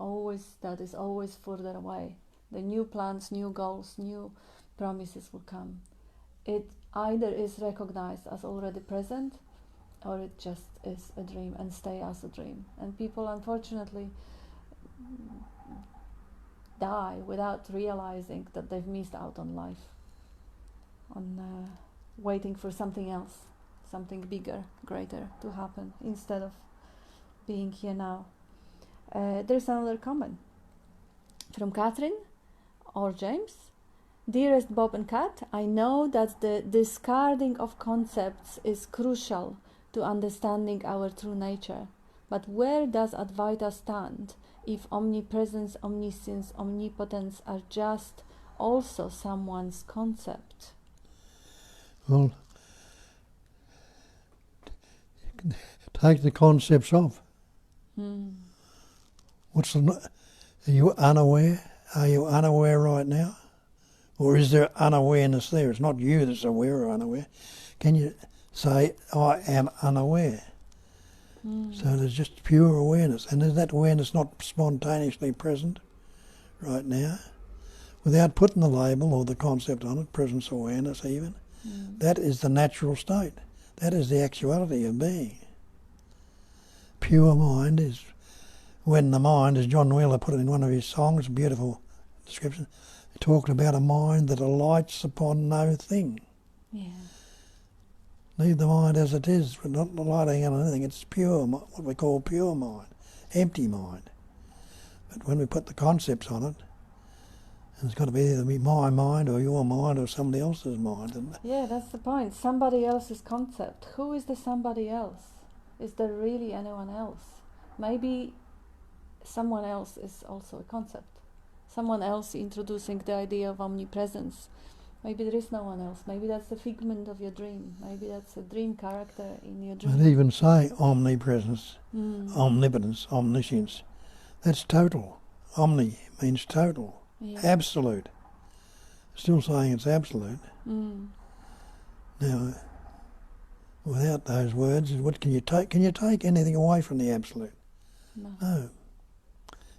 is always further away. The new plans, new goals, new promises will come. It either is recognized as already present, or it just is a dream and stay as a dream. And people unfortunately die without realizing that they've missed out on life, on waiting for something else, something bigger, greater to happen, instead of being here now. There's another comment from Catherine or James. Dearest Bob and Kat, I know that the discarding of concepts is crucial to understanding our true nature. But where does Advaita stand if omnipresence, omniscience, omnipotence are just also someone's concept? Well, take the concepts off. What's the? Are you unaware? Are you unaware right now? Or is there unawareness there? It's not you that's aware or unaware. Can you say, I am unaware? So there's just pure awareness. And is that awareness not spontaneously present right now? Without putting the label or the concept on it, presence awareness even, that is the natural state. That is the actuality of being. Pure mind is when the mind, as John Wheeler put it in one of his songs, a beautiful description, he talked about a mind that alights upon no thing. Yeah. Leave the mind as it is, but not lighting on anything. It's pure, what we call pure mind, empty mind. But when we put the concepts on it, and it's got to be either my mind or your mind or somebody else's mind. Yeah, that's the point. Somebody else's concept. Who is the somebody else? Is there really anyone else? Maybe someone else is also a concept. Someone else introducing the idea of omnipresence. Maybe there is no one else. Maybe that's a figment of your dream. Maybe that's a dream character in your dream. But even say omnipresence, omnipotence, omniscience, that's total. Omni means total, absolute. Still saying it's absolute. Now, without those words, what can you take? Can you take anything away from the absolute? No.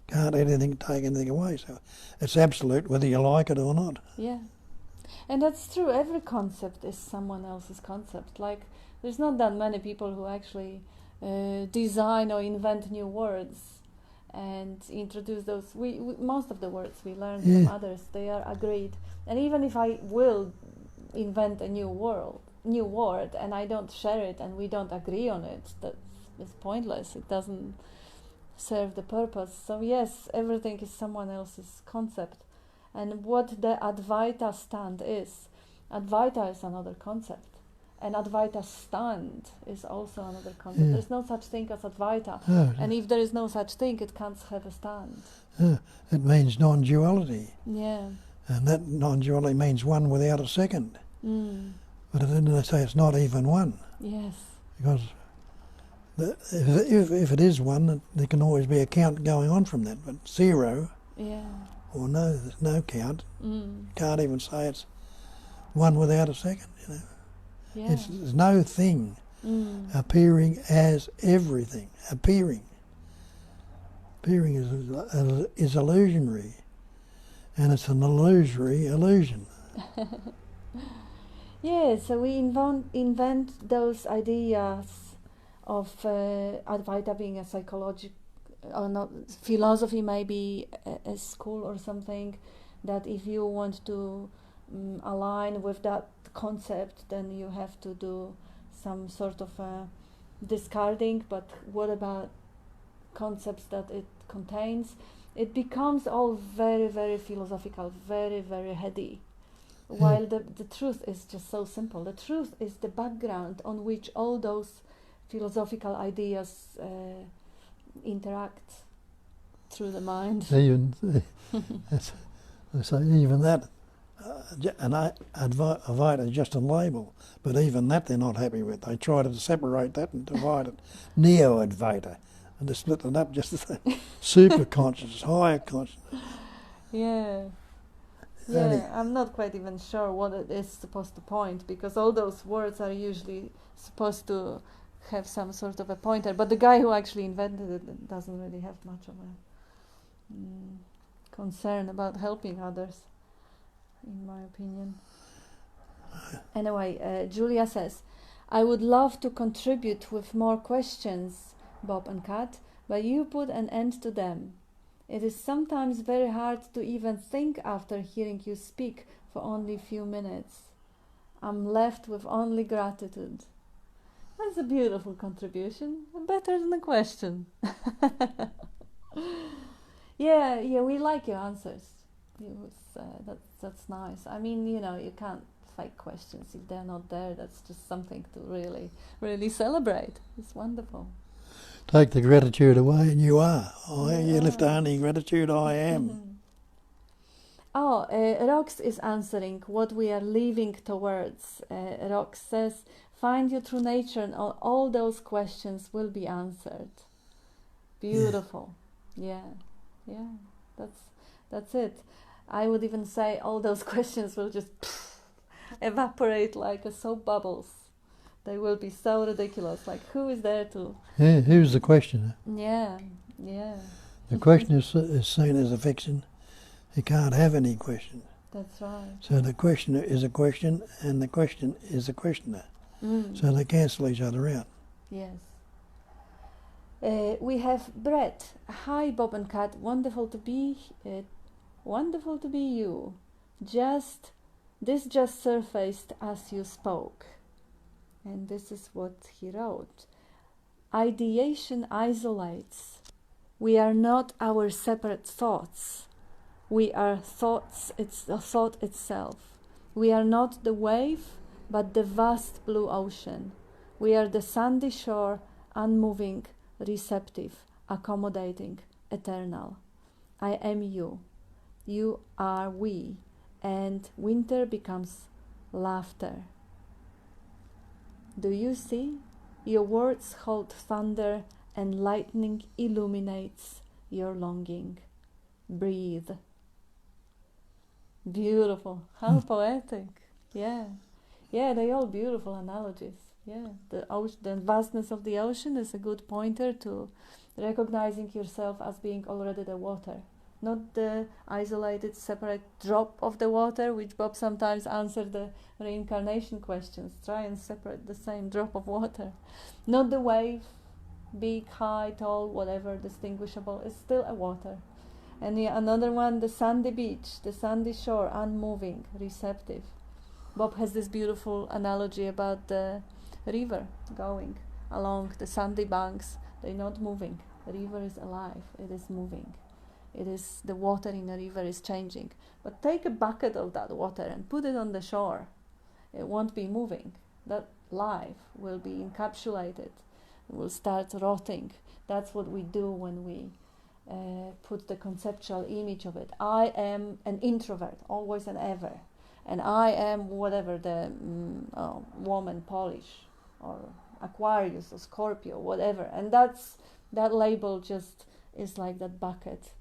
Can't anything take anything away. So it's absolute whether you like it or not. Yeah. And that's true. Every concept is someone else's concept. Like, there's not that many people who actually design or invent new words and introduce those. We most of the words we learn from others, they are agreed. And even if I will invent a new word, and I don't share it, and we don't agree on it, it's pointless. It doesn't serve the purpose. So yes, everything is someone else's concept. And what the Advaita stand is, Advaita is another concept, and Advaita stand is also another concept. There's no such thing as Advaita, and if there is no such thing, it can't have a stand. It means non-duality. Yeah. And that non-duality means one without a second. But then they say it's not even one. Yes. Because if it is one, there can always be a count going on from that. But zero, or no, there's no count. Can't even say it's one without a second. You know, there's no thing appearing as everything. Appearing is illusionary, and it's an illusory illusion. Yeah, so we invent those ideas of Advaita being a psychological, or not, philosophy, maybe a school or something, that if you want to align with that concept, then you have to do some sort of discarding. But what about concepts that it contains? It becomes all very, very philosophical, very, very heady. While the truth is just so simple. The truth is the background on which all those philosophical ideas interact through the mind. Even that, and Advaita is just a label, but even that they're not happy with. They try to separate that and divide it. Neo-Advaita, and to split it up just to say super consciousness, higher consciousness. Yeah. Yeah, I'm not quite even sure what it is supposed to point, because all those words are usually supposed to have some sort of a pointer, but the guy who actually invented it doesn't really have much of a concern about helping others, in my opinion. Anyway, Julia says, I would love to contribute with more questions, Bob and Kat, but you put an end to them. It is sometimes very hard to even think after hearing you speak for only a few minutes. I'm left with only gratitude. That's a beautiful contribution, better than a question. Yeah, we like your answers. That's nice. I mean, you can't fake questions if they're not there. That's just something to really, really celebrate. It's wonderful. Take the gratitude away and you are. You lift only gratitude, I am. Rox is answering what we are leaving towards. Rox says, find you through nature and all those questions will be answered. Beautiful. Yeah. That's it. I would even say all those questions will just evaporate like a soap bubbles. They will be so ridiculous. Like, who is there to... Yeah, who's the questioner? Yeah. The question is seen as a fiction. You can't have any question. That's right. So the questioner is a question, and the question is a questioner. So they cancel each other out. Yes. We have Brett. Hi, Bob and Kat. Wonderful to be you. This just surfaced as you spoke. And this is what he wrote. Ideation isolates. We are not our separate thoughts. We are thoughts. It's the thought itself. We are not the wave, but the vast blue ocean. We are the sandy shore, unmoving, receptive, accommodating, eternal. I am you. You are we. And winter becomes laughter. Do you see? Your words hold thunder and lightning illuminates your longing. Breathe. Beautiful. How poetic. Yeah, they're all beautiful analogies. Yeah, the vastness of the ocean is a good pointer to recognizing yourself as being already the water. Not the isolated, separate drop of the water, which Bob sometimes answered the reincarnation questions. Try and separate the same drop of water. Not the wave, big, high, tall, whatever, distinguishable. It's still a water. And another one, the sandy beach, the sandy shore, unmoving, receptive. Bob has this beautiful analogy about the river going along the sandy banks. They're not moving. The river is alive. It is moving. It is the water in the river is changing. But take a bucket of that water and put it on the shore. It won't be moving. That life will be encapsulated. It will start rotting. That's what we do when we put the conceptual image of it. I am an introvert, always and ever. And I am whatever, the woman, Polish, or Aquarius, or Scorpio, whatever. And that label just is like that bucket.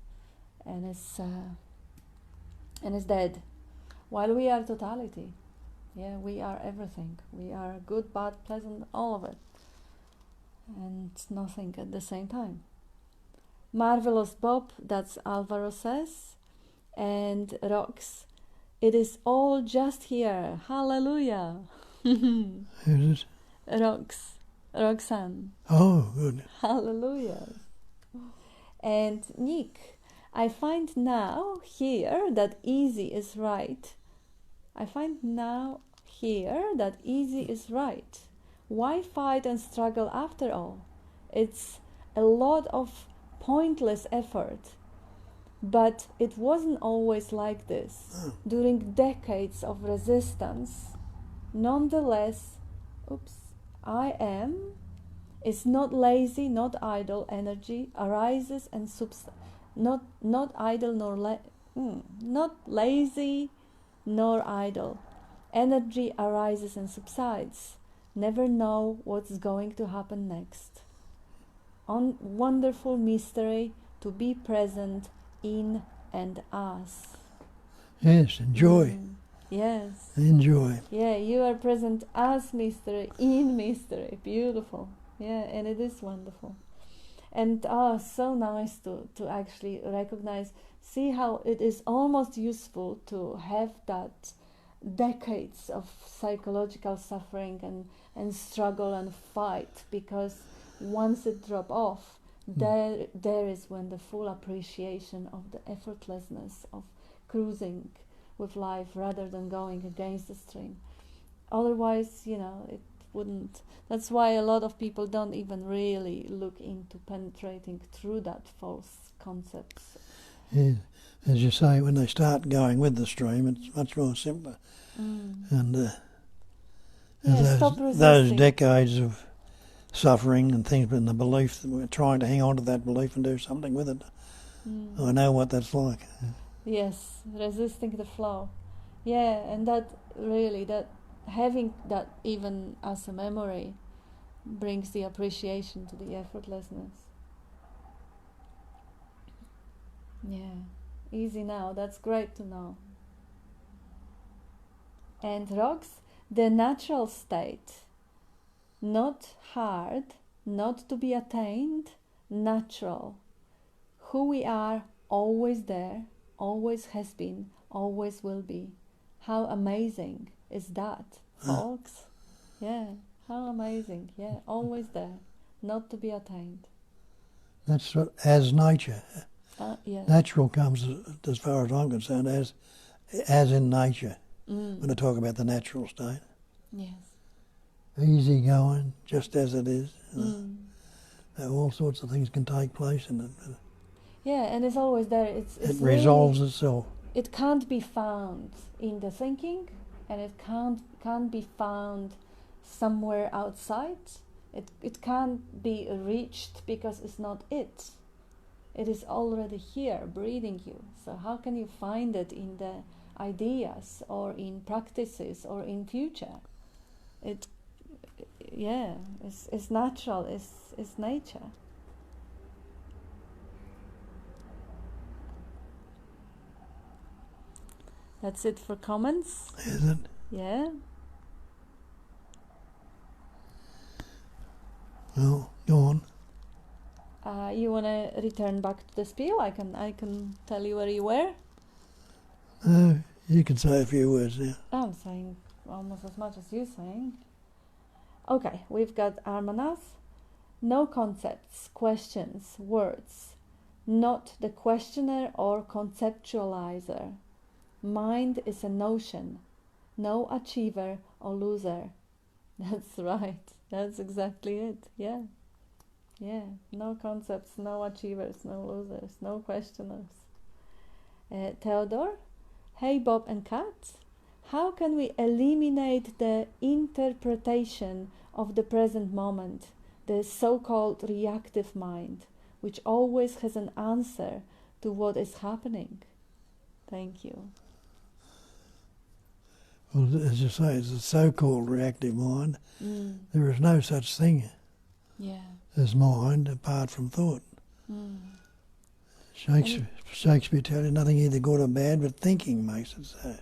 And it's dead. While we are totality. Yeah, we are everything. We are good, bad, pleasant, all of it. And nothing at the same time. Marvelous Bob, that's Alvaro says. And Rox, it is all just here. Hallelujah. Who's it? Roxanne. Oh, good. Hallelujah. And Nick, I find now here that easy is right. Why fight and struggle after all? It's a lot of pointless effort. But it wasn't always like this. During decades of resistance, nonetheless, I am is not lazy, not idle. Energy arises and not idle nor not lazy nor idle. Energy arises and subsides. Never know what's going to happen next. Wonderful mystery to be present in and us. Yes, enjoy. Yes. Enjoy. Yeah, you are present as mystery, in mystery. Beautiful. Yeah, and it is wonderful. And so nice to actually recognize, see how it is almost useful to have that decades of psychological suffering and struggle and fight, because once it drop off, there is when the full appreciation of the effortlessness of cruising with life rather than going against the stream. Otherwise, it wouldn't. That's why a lot of people don't even really look into penetrating through that false concepts. Yeah. As you say, when they start going with the stream, it's much more simpler. And those decades of suffering and things, but in the belief that we're trying to hang on to that belief and do something with it. I know what that's like. Yes, resisting the flow. Yeah, and that really, that having that even as a memory brings the appreciation to the effortlessness. Yeah, easy now. That's great to know. And rocks, the natural state, not hard, not to be attained, natural. Who we are, always there, always has been, always will be. How amazing is that, folks? Yeah, how amazing. Yeah, always there, not to be attained. That's what, as nature. Yes. Natural comes, as far as I'm concerned, as in nature. When I talk about the natural state. Yes. Easy going, just as it is. All sorts of things can take place in it. Yeah, and it's always there. It resolves itself. It can't be found in the thinking, and it can't be found somewhere outside. It can't be reached because it's not it. It is already here, breathing you. So how can you find it in the ideas or in practices or in future? It's natural. It's nature. That's it for comments. Is it? Yeah. Well, go on. You want to return back to the spiel? I can tell you where you were. You can say a few words now. I'm saying almost as much as you're saying. Okay, we've got Armanath. No concepts, questions, words. Not the questioner or conceptualizer. Mind is a notion. No achiever or loser. That's right. That's exactly it. Yeah. Yeah, no concepts, no achievers, no losers, no questioners. Theodore, hey Bob and Kat, how can we eliminate the interpretation of the present moment, the so-called reactive mind, which always has an answer to what is happening? Thank you. Well, as you say, it's a so-called reactive mind. There is no such thing. Yeah. As mind apart from thought. Shakespeare tells you nothing either good or bad, but thinking makes it so.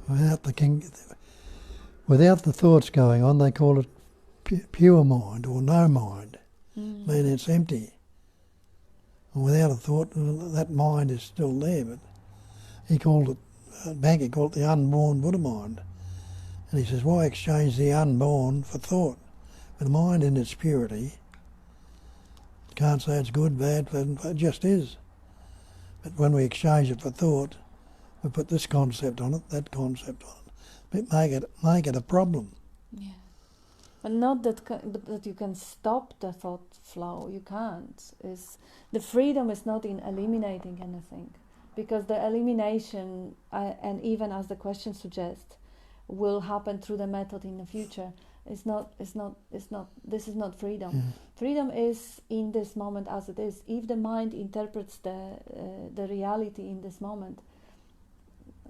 Without the thoughts going on, they call it pure mind or no mind. Meaning it's empty. And without a thought, that mind is still there. But he called it, Banker called it the unborn Buddha mind. And he says, why exchange the unborn for thought? The mind in its purity, can't say it's good, bad, it just is. But when we exchange it for thought, we put this concept on it, that concept on it, make it a problem. Yeah, but not that you can stop the thought flow. You can't. The freedom is not in eliminating anything, because the elimination, and even as the question suggests, will happen through the method in the future. This is not freedom. Freedom is in this moment as it is. If the mind interprets the reality in this moment,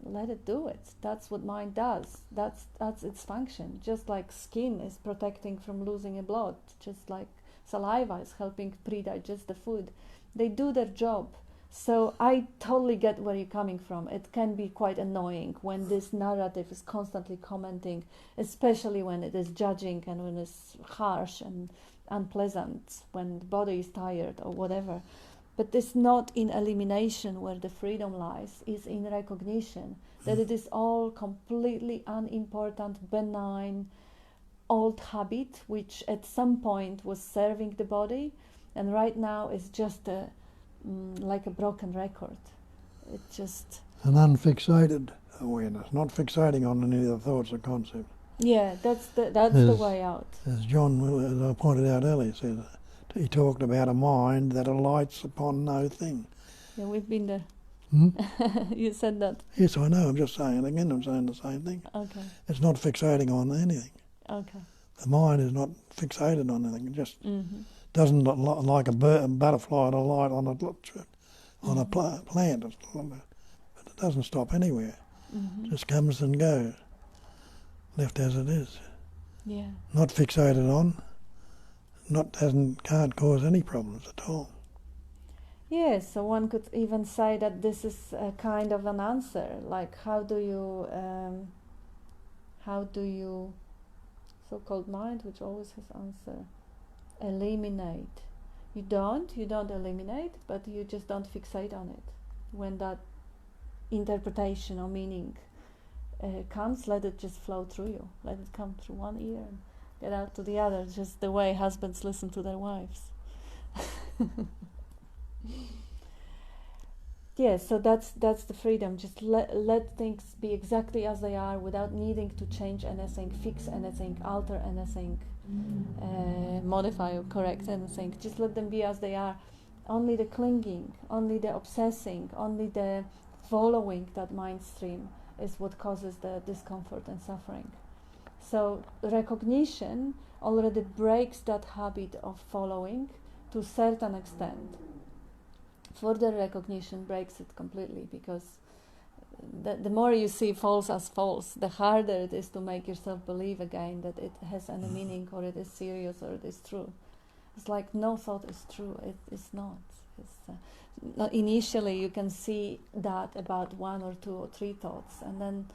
let it do it. That's what mind does. That's its function. Just like skin is protecting from losing a blood, just like saliva is helping pre-digest the food. They do their job. So I totally get where you're coming from. It can be quite annoying when this narrative is constantly commenting, especially when it is judging and when it's harsh and unpleasant, when the body is tired or whatever. But it's not in elimination where the freedom lies, it's in recognition that it is all completely unimportant, benign, old habit, which at some point was serving the body, and right now is just like a broken record. It just... An unfixated awareness, not fixating on any of the thoughts or concepts. Yeah, that's the way out. As John, as I pointed out earlier, said, he talked about a mind that alights upon no thing. Yeah, we've been there. You said that. Yes, I know. I'm just saying it again. I'm saying the same thing. Okay. It's not fixating on anything. Okay. The mind is not fixated on anything. It just doesn't like a butterfly to light on on a plant, but it doesn't stop anywhere. Mm-hmm. It just comes and goes, left as it is. Yeah. Not fixated on, can't cause any problems at all. Yes, so one could even say that this is a kind of an answer, like how do you so-called mind, which always has answer, eliminate. You don't eliminate, but you just don't fixate on it. When that interpretation or meaning comes, let it just flow through you. Let it come through one ear and get out to the other, just the way husbands listen to their wives. Yes, so that's the freedom. Just let things be exactly as they are without needing to change anything, fix anything, alter anything, modify or correct anything. Just let them be as they are. Only the clinging, only the obsessing, only the following that mind stream is what causes the discomfort and suffering. So recognition already breaks that habit of following to a certain extent. Further recognition breaks it completely, because the more you see false as false, the harder it is to make yourself believe again that it has any meaning, or it is serious, or it is true. It's like no thought is true. It is not. Initially you can see that about 1 or 2 or 3 thoughts, and then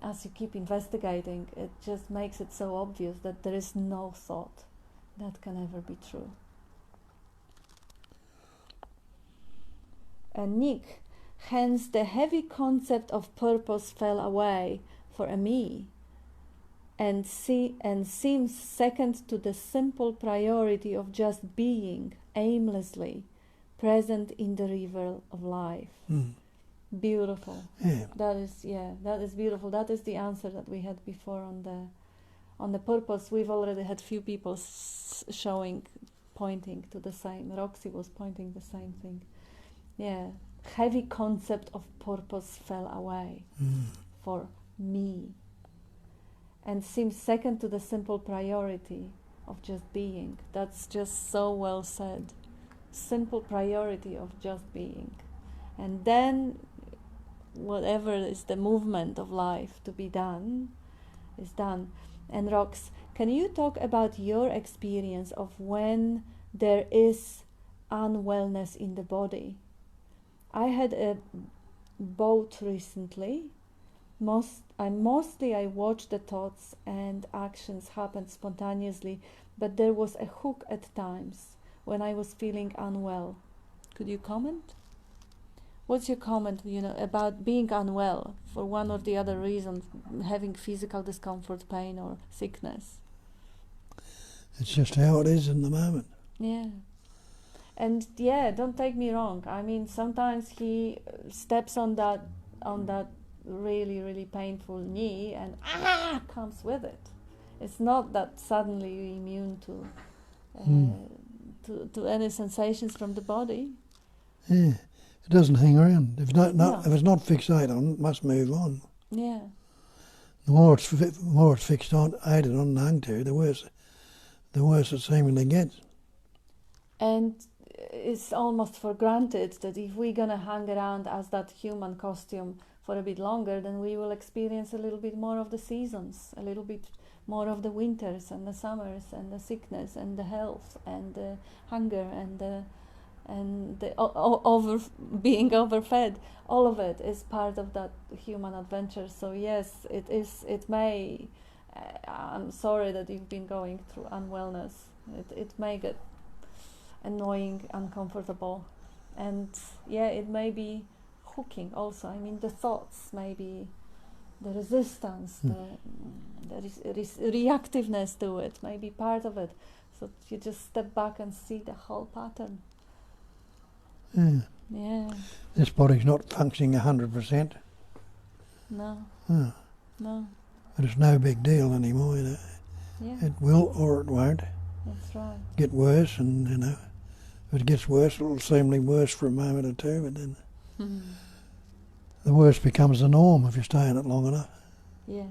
as you keep investigating, it just makes it so obvious that there is no thought that can ever be true. And Nick, hence the heavy concept of purpose fell away for a me, and seems second to the simple priority of just being aimlessly present in the river of life. Beautiful. Yeah. That is beautiful. That is the answer that we had before on the purpose. We've already had few people pointing to the same. Roxy was pointing the same thing. Yeah, heavy concept of purpose fell away for me, and seems second to the simple priority of just being. That's just so well said. Simple priority of just being. And then whatever is the movement of life to be done is done. And Rox, can you talk about your experience of when there is unwellness in the body? I had a bout recently. I watched the thoughts and actions happen spontaneously, but there was a hook at times when I was feeling unwell. Could you comment? What's your comment, about being unwell for one or the other reason, having physical discomfort, pain, or sickness? It's just how it is in the moment. Yeah. And don't take me wrong. I mean, sometimes he steps on that really, really painful knee, and comes with it. It's not that suddenly you're immune to any sensations from the body. Yeah, it doesn't hang around. If it's not fixated on, it must move on. Yeah. The more it's fixated on and hung to, the worse it seemingly gets. And it's almost for granted that if we're gonna hang around as that human costume for a bit longer, then we will experience a little bit more of the seasons, a little bit more of the winters and the summers and the sickness and the health and the hunger and the being overfed. All of it is part of that human adventure. So yes, it is. It may. I'm sorry that you've been going through unwellness. It may get annoying, uncomfortable, and it may be hooking also. I mean, the thoughts, maybe the resistance, the reactiveness to it may be part of it. So you just step back and see the whole pattern. Yeah. Yeah. This body's not functioning 100%. No. Oh. No. But it's no big deal anymore, Yeah. It will or it won't. That's right. Get worse, and if it gets worse, it'll seemingly worse for a moment or two, but then the worst becomes the norm if you stay in it long enough. Yes.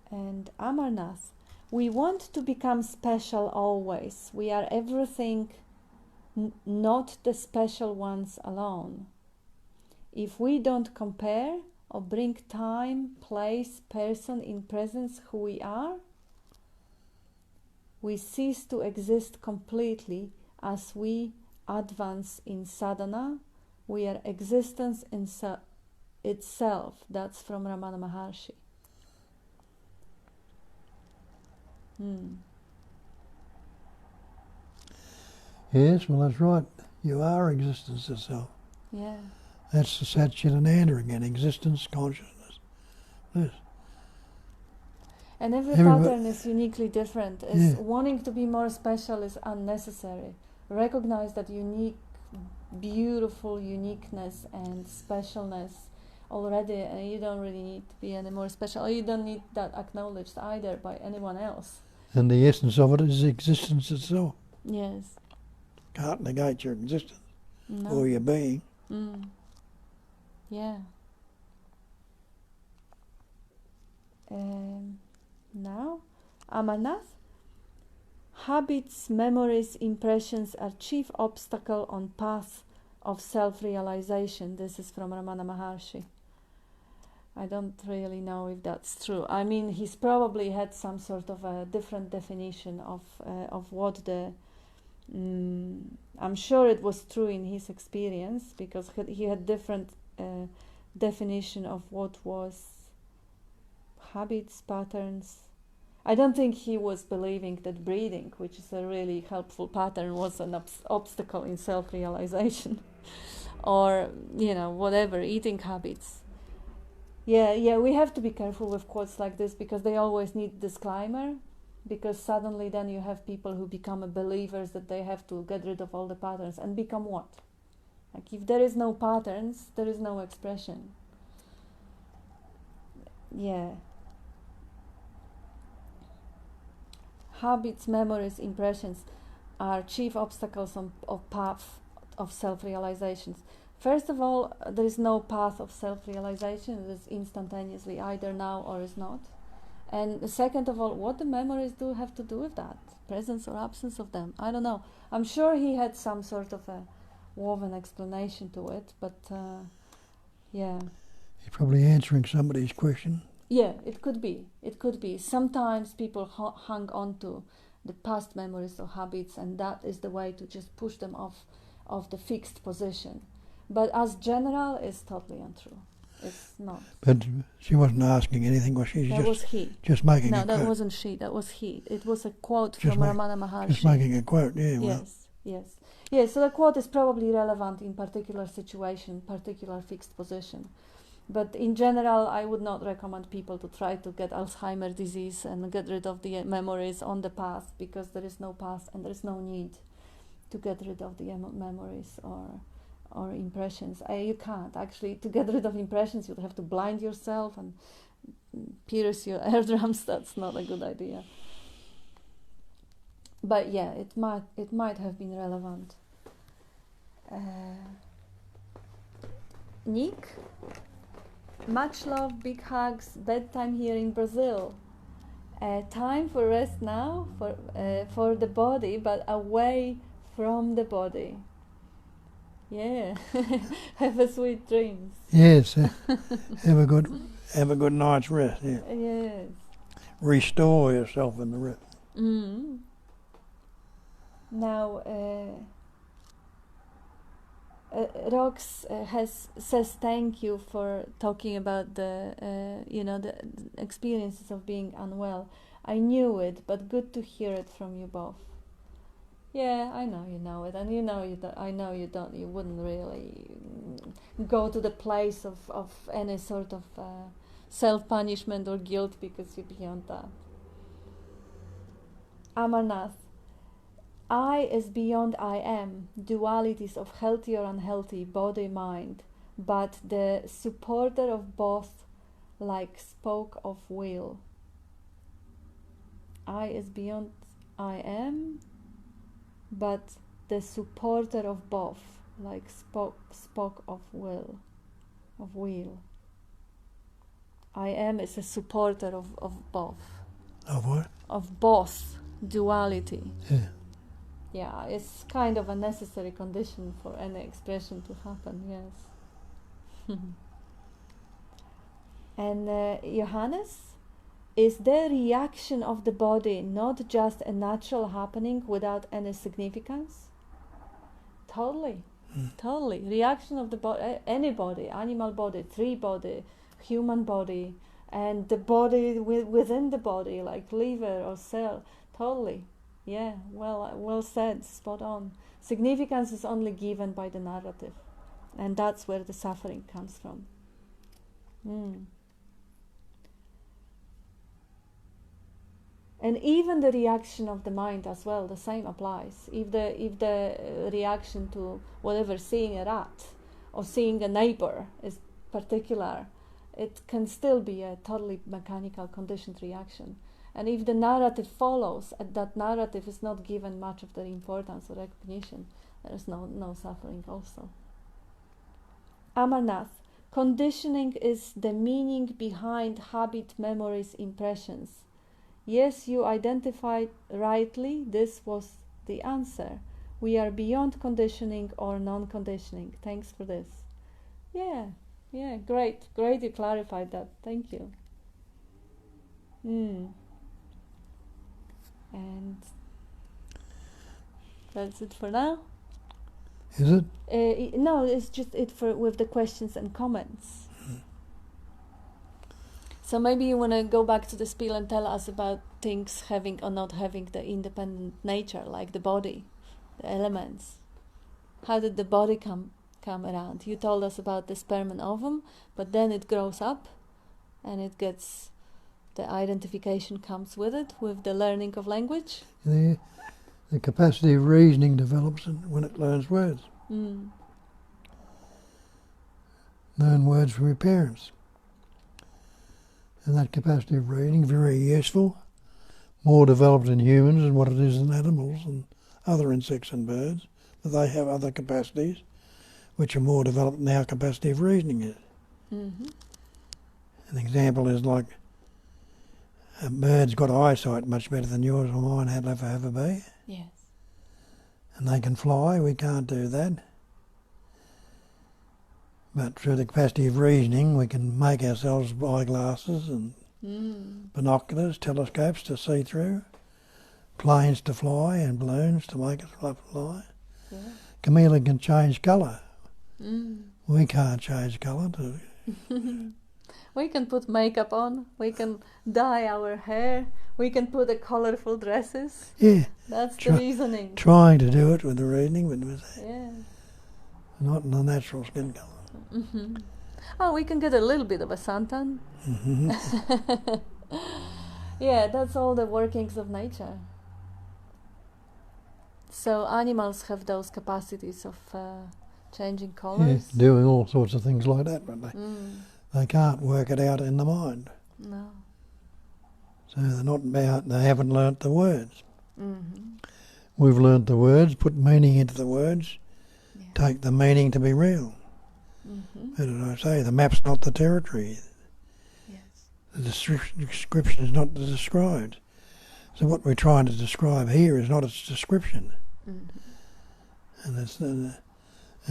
And Amarnath, we want to become special always. We are everything not the special ones alone. If we don't compare or bring time, place, person in presence who we are, we cease to exist completely. As we advance in sadhana, we are existence in itself. That's from Ramana Maharshi. Yes, well, that's right. You are existence itself. Yeah. That's the Satchitananda again, existence, consciousness. Yes. And every Everybody- pattern is uniquely different. Yeah. Wanting to be more special is unnecessary. Recognize that unique, beautiful uniqueness and specialness already, and you don't really need to be any more special, or you don't need that acknowledged either by anyone else. And the essence of it is existence itself. Yes. Can't negate your existence No. or your being. Yeah. Now, Amarnath. Habits, memories, impressions are chief obstacle on path of self-realization. This is from Ramana Maharshi. I don't really know if that's true. I mean, he's probably had some sort of a different definition of what the. I'm sure it was true in his experience, because he had different definition of what was habits, patterns. I don't think he was believing that breathing, which is a really helpful pattern, was an obstacle in self-realization, or whatever, eating habits. Yeah, we have to be careful with quotes like this, because they always need disclaimer, because suddenly then you have people who become believers that they have to get rid of all the patterns, and become what? Like, if there is no patterns, there is no expression. Yeah. Habits, memories, impressions are chief obstacles of path of self-realization. First of all, there is no path of self-realization. It is instantaneously either now or is not. And second of all, what the memories do have to do with that? Presence or absence of them? I don't know. I'm sure he had some sort of a woven explanation to it, but yeah. You're probably answering somebody's question. Yeah, it could be. It could be. Sometimes people hang on to the past memories or habits, and that is the way to just push them off the fixed position. But as general, it's totally untrue. It's not. But she wasn't asking anything, was she? That was he. Just making a No, quote. that wasn't she. That was he. It was a quote Just from Ramana Maharshi. Just making a quote, yeah. Well. Yes. Yeah, so the quote is probably relevant in particular situation, particular fixed position. But in general, I would not recommend people to try to get Alzheimer's disease and get rid of the memories on the path, because there is no path and there is no need to get rid of the memories or impressions. You can't. Actually, to get rid of impressions, you'd have to blind yourself and pierce your eardrums. That's not a good idea. But yeah, it might have been relevant. Nick? Much love, big hugs, bedtime here in Brazil. Time for rest now, for the body, but away from the body. Yeah, have a sweet dreams. Yes, have a good night's rest. Yeah. Yes. Restore yourself in the rest. Now, Rox says thank you for talking about the the experiences of being unwell. I knew it, but good to hear it from you both. Yeah, I know you know it, and I know you don't. You wouldn't really go to the place of any sort of self-punishment or guilt, because you're beyond that. Amarnath. I is beyond I am, dualities of healthy or unhealthy, body, mind, but the supporter of both, like spoke of will. I is beyond I am, but the supporter of both, like spoke of will. I am is a supporter of both. Of what? Of both, duality. Yeah. Yeah, it's kind of a necessary condition for any expression to happen, yes. And Johannes, is the reaction of the body not just a natural happening without any significance? Totally, totally. Reaction of the body, any body, animal body, tree body, human body, and the body within the body, like liver or cell, totally. Yeah, well said, spot on. Significance is only given by the narrative, and that's where the suffering comes from. And even the reaction of the mind as well, the same applies. If the reaction to whatever, seeing a rat or seeing a neighbor is particular, it can still be a totally mechanical conditioned reaction. And if the narrative follows, and that narrative is not given much of the importance or recognition, there is no suffering also. Amarnath, conditioning is the meaning behind habit, memories, impressions. Yes, you identified rightly, this was the answer. We are beyond conditioning or non-conditioning. Thanks for this. Yeah, great you clarified that. Thank you. And that's it for now. Is it? No, it's just it for with the questions and comments. So maybe you want to go back to the spiel and tell us about things having or not having the independent nature, like the body, the elements. How did the body come around? You told us about the sperm and ovum, but then it grows up and it gets, the identification comes with it, with the learning of language. The capacity of reasoning develops when it learns words. Learn words from your parents. And that capacity of reading, very useful, more developed in humans than what it is in animals and other insects and birds, but they have other capacities which are more developed than our capacity of reasoning is. An example is like a bird's got eyesight much better than yours or mine have ever be. Yes. And they can fly, we can't do that. But through the capacity of reasoning, we can make ourselves eyeglasses and binoculars, telescopes to see through, planes to fly and balloons to make us fly. Yeah. Chameleon can change colour. We can't change colour. We can put makeup on, we can dye our hair, we can put the colourful dresses. Yeah. That's the reasoning. Trying to do it with the reasoning, but not in the natural skin colour. Oh, we can get a little bit of a suntan. Yeah, that's all the workings of nature. So animals have those capacities of changing colours. Yeah, doing all sorts of things like that, but they can't work it out in the mind. No. So they haven't learnt the words. We've learnt the words, put meaning into the words, take the meaning to be real. How did I say? The map's not the territory. Yes. The description is not the described. So what we're trying to describe here is not its description. And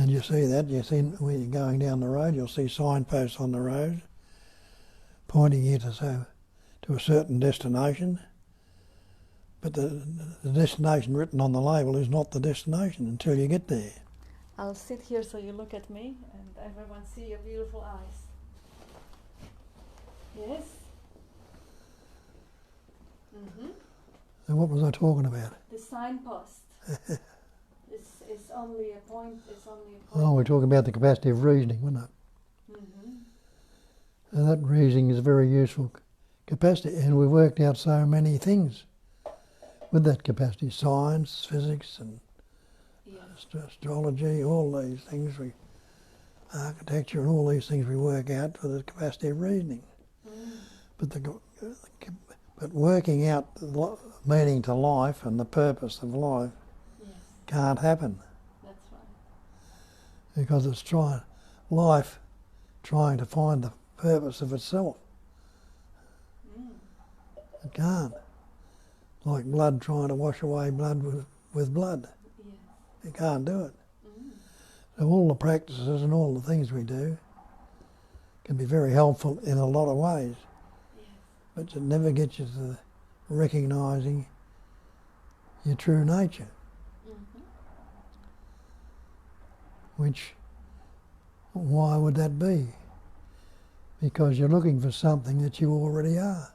you see that. You see when you're going down the road, you'll see signposts on the road pointing you to a certain destination. But the destination written on the label is not the destination until you get there. I'll sit here so you look at me and everyone see your beautiful eyes. Yes? So what was I talking about? The signpost. It's only a point. Oh, we're talking about the capacity of reasoning, wasn't it? And that reasoning is a very useful capacity, and we've worked out so many things with that capacity: science, physics, and astrology, all these things, architecture, and all these things we work out with the capacity of reasoning. But working out the meaning to life and the purpose of life can't happen. That's right. Because it's trying to find the purpose of itself. It can't. Like blood trying to wash away blood with with blood. Yes. You can't do it. Mm. So all the practices and all the things we do can be very helpful in a lot of ways, Yes. but it never gets you to recognising your true nature, Mm-hmm. which, why would that be? Because you're looking for something that you already are,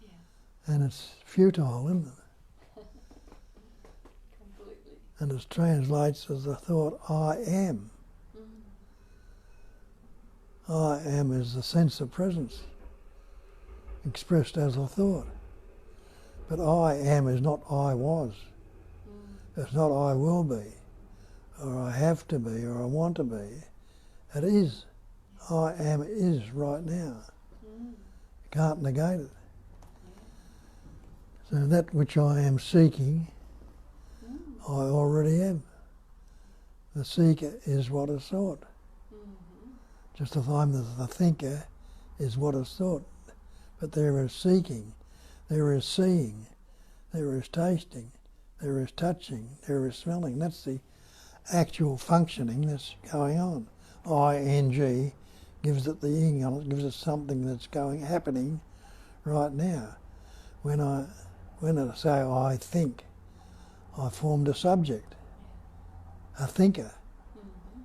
Yes. and it's futile, isn't it? Completely. And it translates as the thought, I am. Mm. I am is the sense of presence, expressed as a thought. But I am is not I was. Mm. It's not I will be, or I have to be, or I want to be. It is. I am is right now. Mm. You can't negate it. Yeah. So that which I am seeking, Mm. I already am. The seeker is what is thought. Mm-hmm. Just the time that the thinker is what is thought. But there is seeking, there is seeing, there is tasting, there is touching, there is smelling. That's the actual functioning that's going on. ING gives it the ing on it, gives it something that's happening right now. When I say I think, I formed a subject, a thinker. Mm-hmm.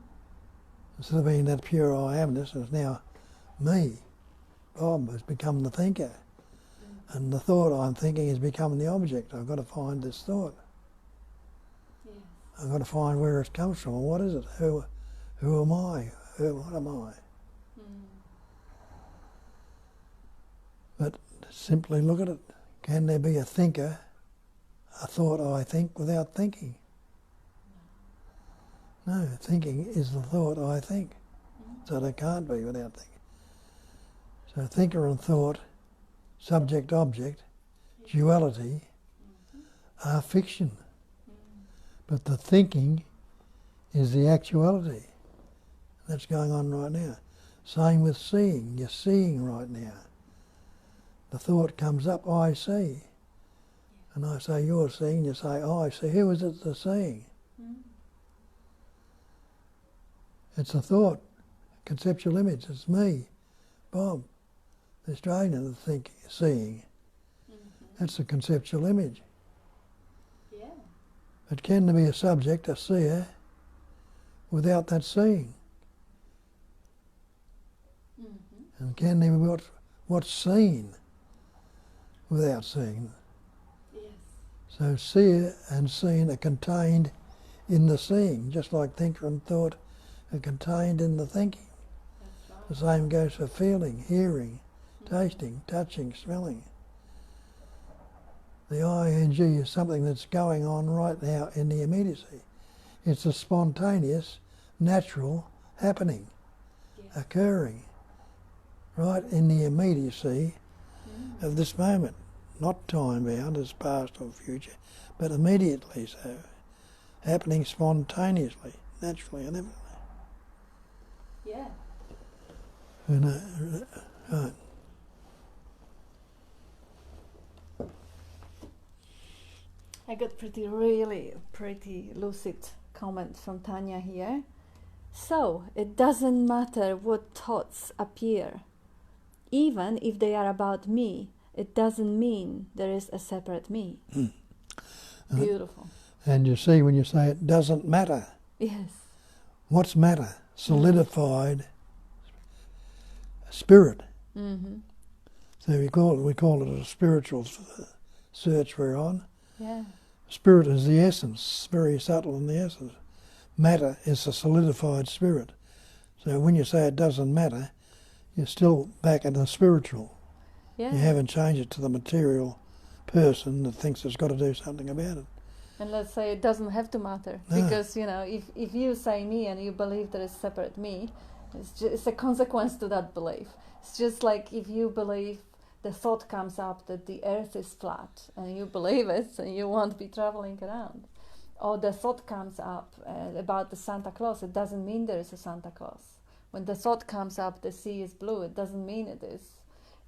Instead of being that pure I amness, it's now me. Bob has become the thinker. Mm-hmm. And the thought I'm thinking has become the object. I've got to find this thought. Yes. I've got to find where it comes from. What is it? Who am I? What am I? Mm. But simply look at it. Can there be a thinker, a thought I think, without thinking? No, thinking is the thought I think. Mm. So there can't be without thinking. So thinker and thought, subject-object, duality, Mm-hmm. are fiction. Mm. But the thinking is the actuality. That's going on right now. Same with seeing. You're seeing right now. The thought comes up, I see. And I say, you're seeing. You say, I see. Who is it that's seeing? Mm. It's a thought, a conceptual image. It's me, Bob, the Australian, that's thinking, seeing. Mm-hmm. That's a conceptual image. Yeah. But can there be a subject, a seer, without that seeing? Mm-hmm. And can there be what's seen without seeing? Yes. So seer and seen are contained in the seeing, just like thinker and thought are contained in the thinking. That's right. The same goes for feeling, hearing, tasting, touching, smelling. The ING is something that's going on right now in the immediacy. It's a spontaneous, natural happening, Yes. occurring right in the immediacy Mm. of this moment. Not time-bound as past or future, but immediately so. Happening spontaneously, naturally, and everything. Yeah. And, right. I got pretty lucid comment from Tanya here. So, it doesn't matter what thoughts appear. Even if they are about me, it doesn't mean there is a separate me. Mm. Beautiful. And you see when you say it doesn't matter. Yes. What's matter? Solidified spirit. Mm-hmm. So we call it a spiritual search we're on. Yeah. Spirit is the essence, very subtle in the essence. Matter is a solidified spirit. So when you say it doesn't matter, you're still back in the spiritual. Yeah. You haven't changed it to the material person that thinks it's got to do something about it. And let's say it doesn't have to matter. No. Because, if you say me and you believe there is separate me, it's a consequence to that belief. It's just like if you believe the thought comes up that the earth is flat and you believe it and you won't be traveling around. Or the thought comes up about the Santa Claus, it doesn't mean there is a Santa Claus. When the thought comes up the sea is blue, it doesn't mean it is.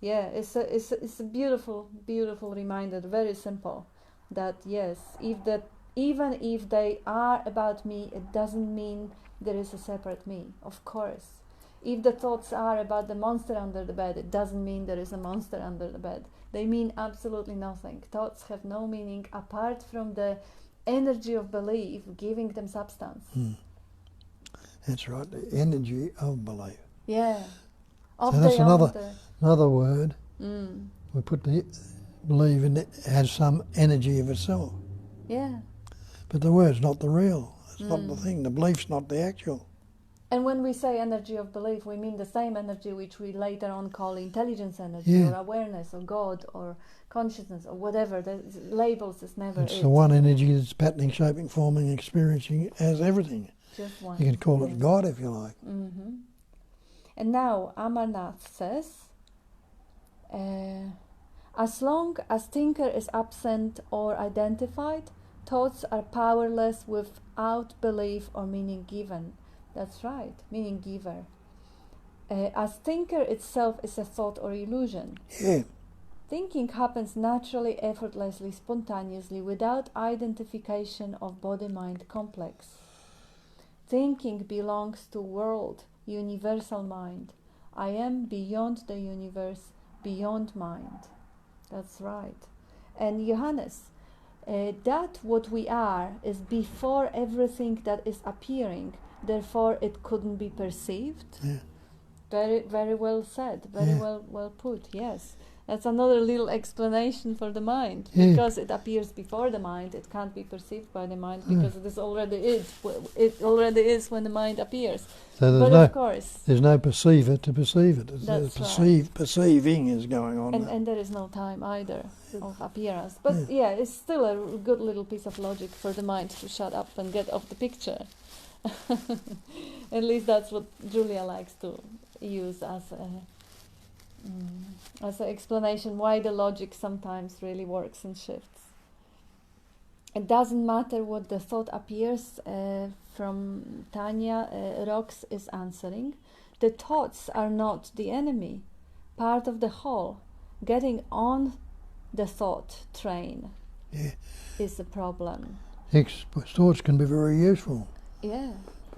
Yeah, it's a beautiful, beautiful reminder, very simple, that yes, if Even if they are about me, it doesn't mean there is a separate me, of course. If the thoughts are about the monster under the bed, it doesn't mean there is a monster under the bed. They mean absolutely nothing. Thoughts have no meaning apart from the energy of belief giving them substance. That's right, the energy of belief. Yeah. So that's another word. We put the believe in it has some energy of itself. Yeah. But the word's not the real. It's not the thing. The belief's not the actual. And when we say energy of belief, we mean the same energy which we later on call intelligence energy or awareness or God or consciousness or whatever. The labels is never It's the one energy that's patterning, shaping, forming, experiencing as everything. Just one. You can call it God if you like. And now Amarnath says, as long as thinker is absent or identified, thoughts are powerless without belief or meaning given. That's right, meaning giver. As thinker itself is a thought or illusion. Yeah. Thinking happens naturally, effortlessly, spontaneously, without identification of body-mind complex. Thinking belongs to world, universal mind. I am beyond the universe, beyond mind. That's right. And Johannes, that what we are is before everything that is appearing, therefore it couldn't be perceived. Yeah. Very, very well said, very well put, yes. That's another little explanation for the mind. Because it appears before the mind, it can't be perceived by the mind because it already is. It already is when the mind appears. So but of course, there's no perceiver to perceive it. That's right. Perceiving is going on. And there is no time either of appearance. But it's still a good little piece of logic for the mind to shut up and get off the picture. At least that's what Julia likes to use as an explanation why the logic sometimes really works and shifts. It doesn't matter what the thought appears. From Tanya, Rox is answering. The thoughts are not the enemy, part of the whole. Getting on the thought train is the problem. Thoughts can be very useful. Yeah.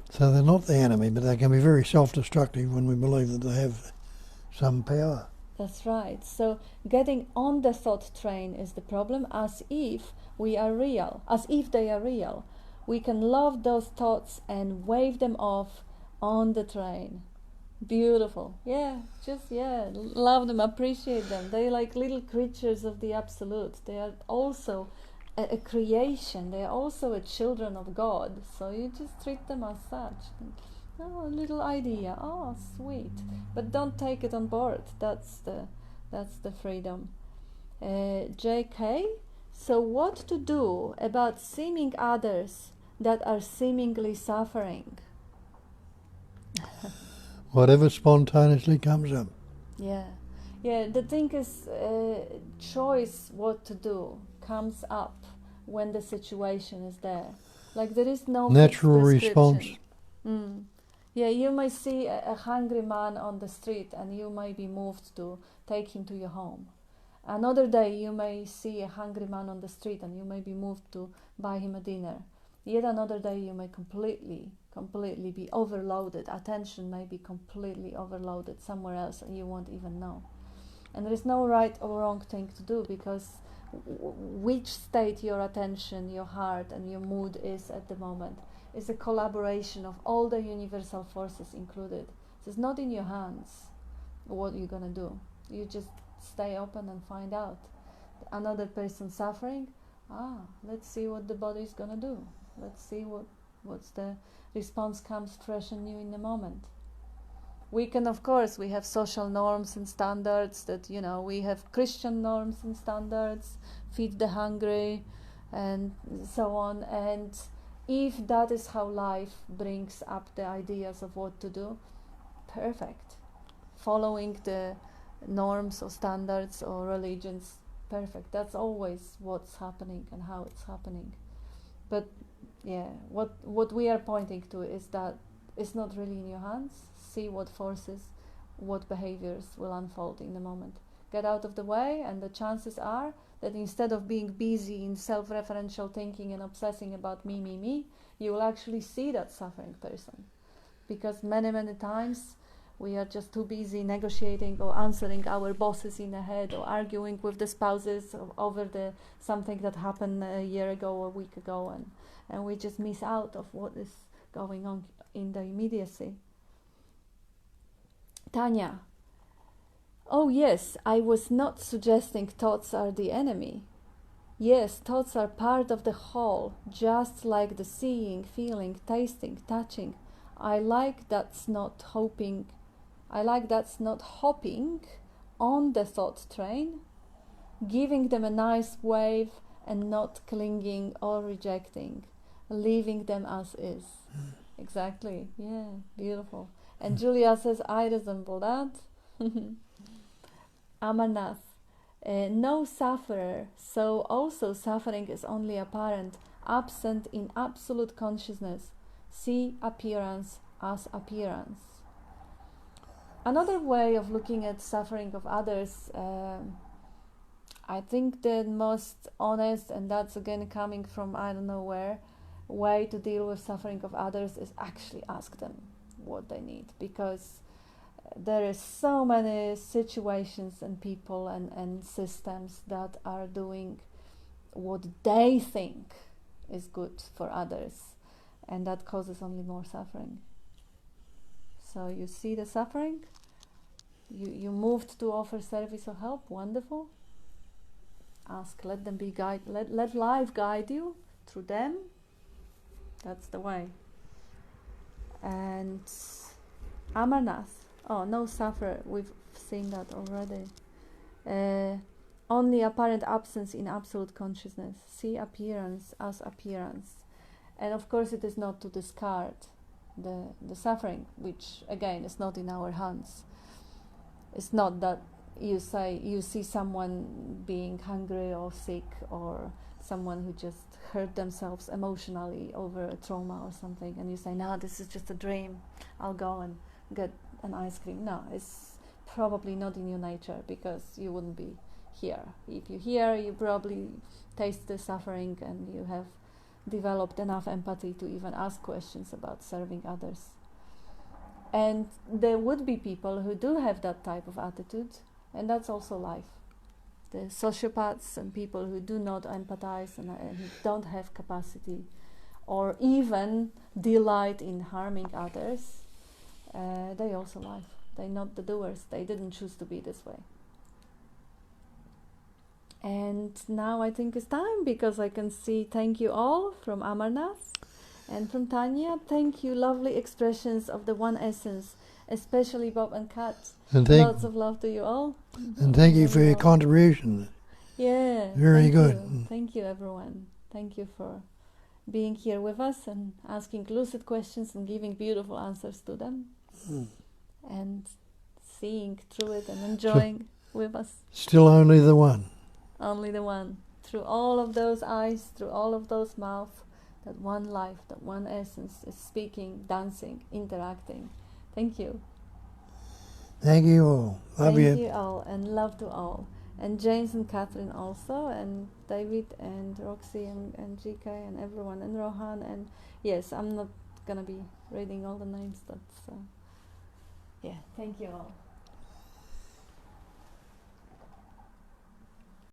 So they're not the enemy, but they can be very self-destructive when we believe that they have some power. That's right. So getting on the thought train is the problem, as if we are real, as if they are real. We can love those thoughts and wave them off on the train. Beautiful. Love them, appreciate them. They're like little creatures of the Absolute. They are also a creation. They are also a children of God. So you just treat them as such. Oh, a little idea. Oh, sweet. But don't take it on board. That's the freedom. JK, so what to do about seeming others that are seemingly suffering? Whatever spontaneously comes up. Yeah. The thing is, choice what to do comes up when the situation is there. Like there is no natural response. Yeah, you may see a hungry man on the street and you may be moved to take him to your home. Another day you may see a hungry man on the street and you may be moved to buy him a dinner. Yet another day you may completely be overloaded. Attention may be completely overloaded somewhere else and you won't even know. And there is no right or wrong thing to do, because which state your attention, your heart and your mood is at the moment is a collaboration of all the universal forces included. So it's not in your hands what you're going to do. You just stay open and find out. Another person suffering, let's see what the body is going to do. Let's see what's the response comes fresh and new in the moment. We can, of course, we have social norms and standards that, we have Christian norms and standards, feed the hungry and so on. And if that is how life brings up the ideas of what to do, perfect. Following the norms or standards or religions, perfect. That's always what's happening and how it's happening. But what we are pointing to is that it's not really in your hands. See what forces, what behaviors will unfold in the moment. get out of the way, and the chances are that instead of being busy in self-referential thinking and obsessing about me, you will actually see that suffering person. Because many times we are just too busy negotiating or answering our bosses in the head or arguing with the spouses over something that happened a year ago or a week ago, and we just miss out of what is going on in the immediacy. Tanya: oh yes, I was not suggesting thoughts are the enemy. Yes, thoughts are part of the whole, just like the seeing, feeling, tasting, touching. I like that's not hopping on the thought train, giving them a nice wave and not clinging or rejecting, leaving them as is. Exactly, yeah, beautiful. And Julia says, I resemble that. Amarnath: no sufferer, so also suffering is only apparent, absent in absolute consciousness. See appearance as appearance. Another way of looking at suffering of others, I think the most honest, and that's again coming from I don't know where, way to deal with suffering of others is actually ask them what they need, because there is so many situations and people and systems that are doing what they think is good for others, and that causes only more suffering. So you see the suffering, you moved to offer service or help, wonderful. Ask, let them be guide, let life guide you through them. That's the way. And Amarnath: oh, no sufferer, we've seen that already. Only apparent absence in absolute consciousness. See appearance as appearance. And of course it is not to discard the suffering, which again is not in our hands. It's not that you see someone being hungry or sick, or someone who just hurt themselves emotionally over a trauma or something, and you say, no, this is just a dream, I'll go and get an ice cream. No, it's probably not in your nature, because you wouldn't be here. If you're here, you probably taste the suffering and you have developed enough empathy to even ask questions about serving others. And there would be people who do have that type of attitude, and that's also life. The sociopaths and people who do not empathize and who don't have capacity or even delight in harming others, they also live. They're not the doers. They didn't choose to be this way. And now I think it's time, because I can see thank you all from Amarnath and from Tanya. Thank you, lovely expressions of the one essence, especially Bob and Kat. And lots of love to you all. And thank you for your contribution. Yeah. Very good. Thank you, everyone. Thank you for being here with us and asking lucid questions and giving beautiful answers to them. And seeing through it and enjoying with us. Still only the one. Only the one. Through all of those eyes, through all of those mouths, that one life, that one essence is speaking, dancing, interacting. Thank you. Thank you all. Love you. Thank you all, and love to all. And James and Catherine also, and David and Roxy and GK and everyone, and Rohan. And yes, I'm not going to be reading all the names. That's yeah, thank you all.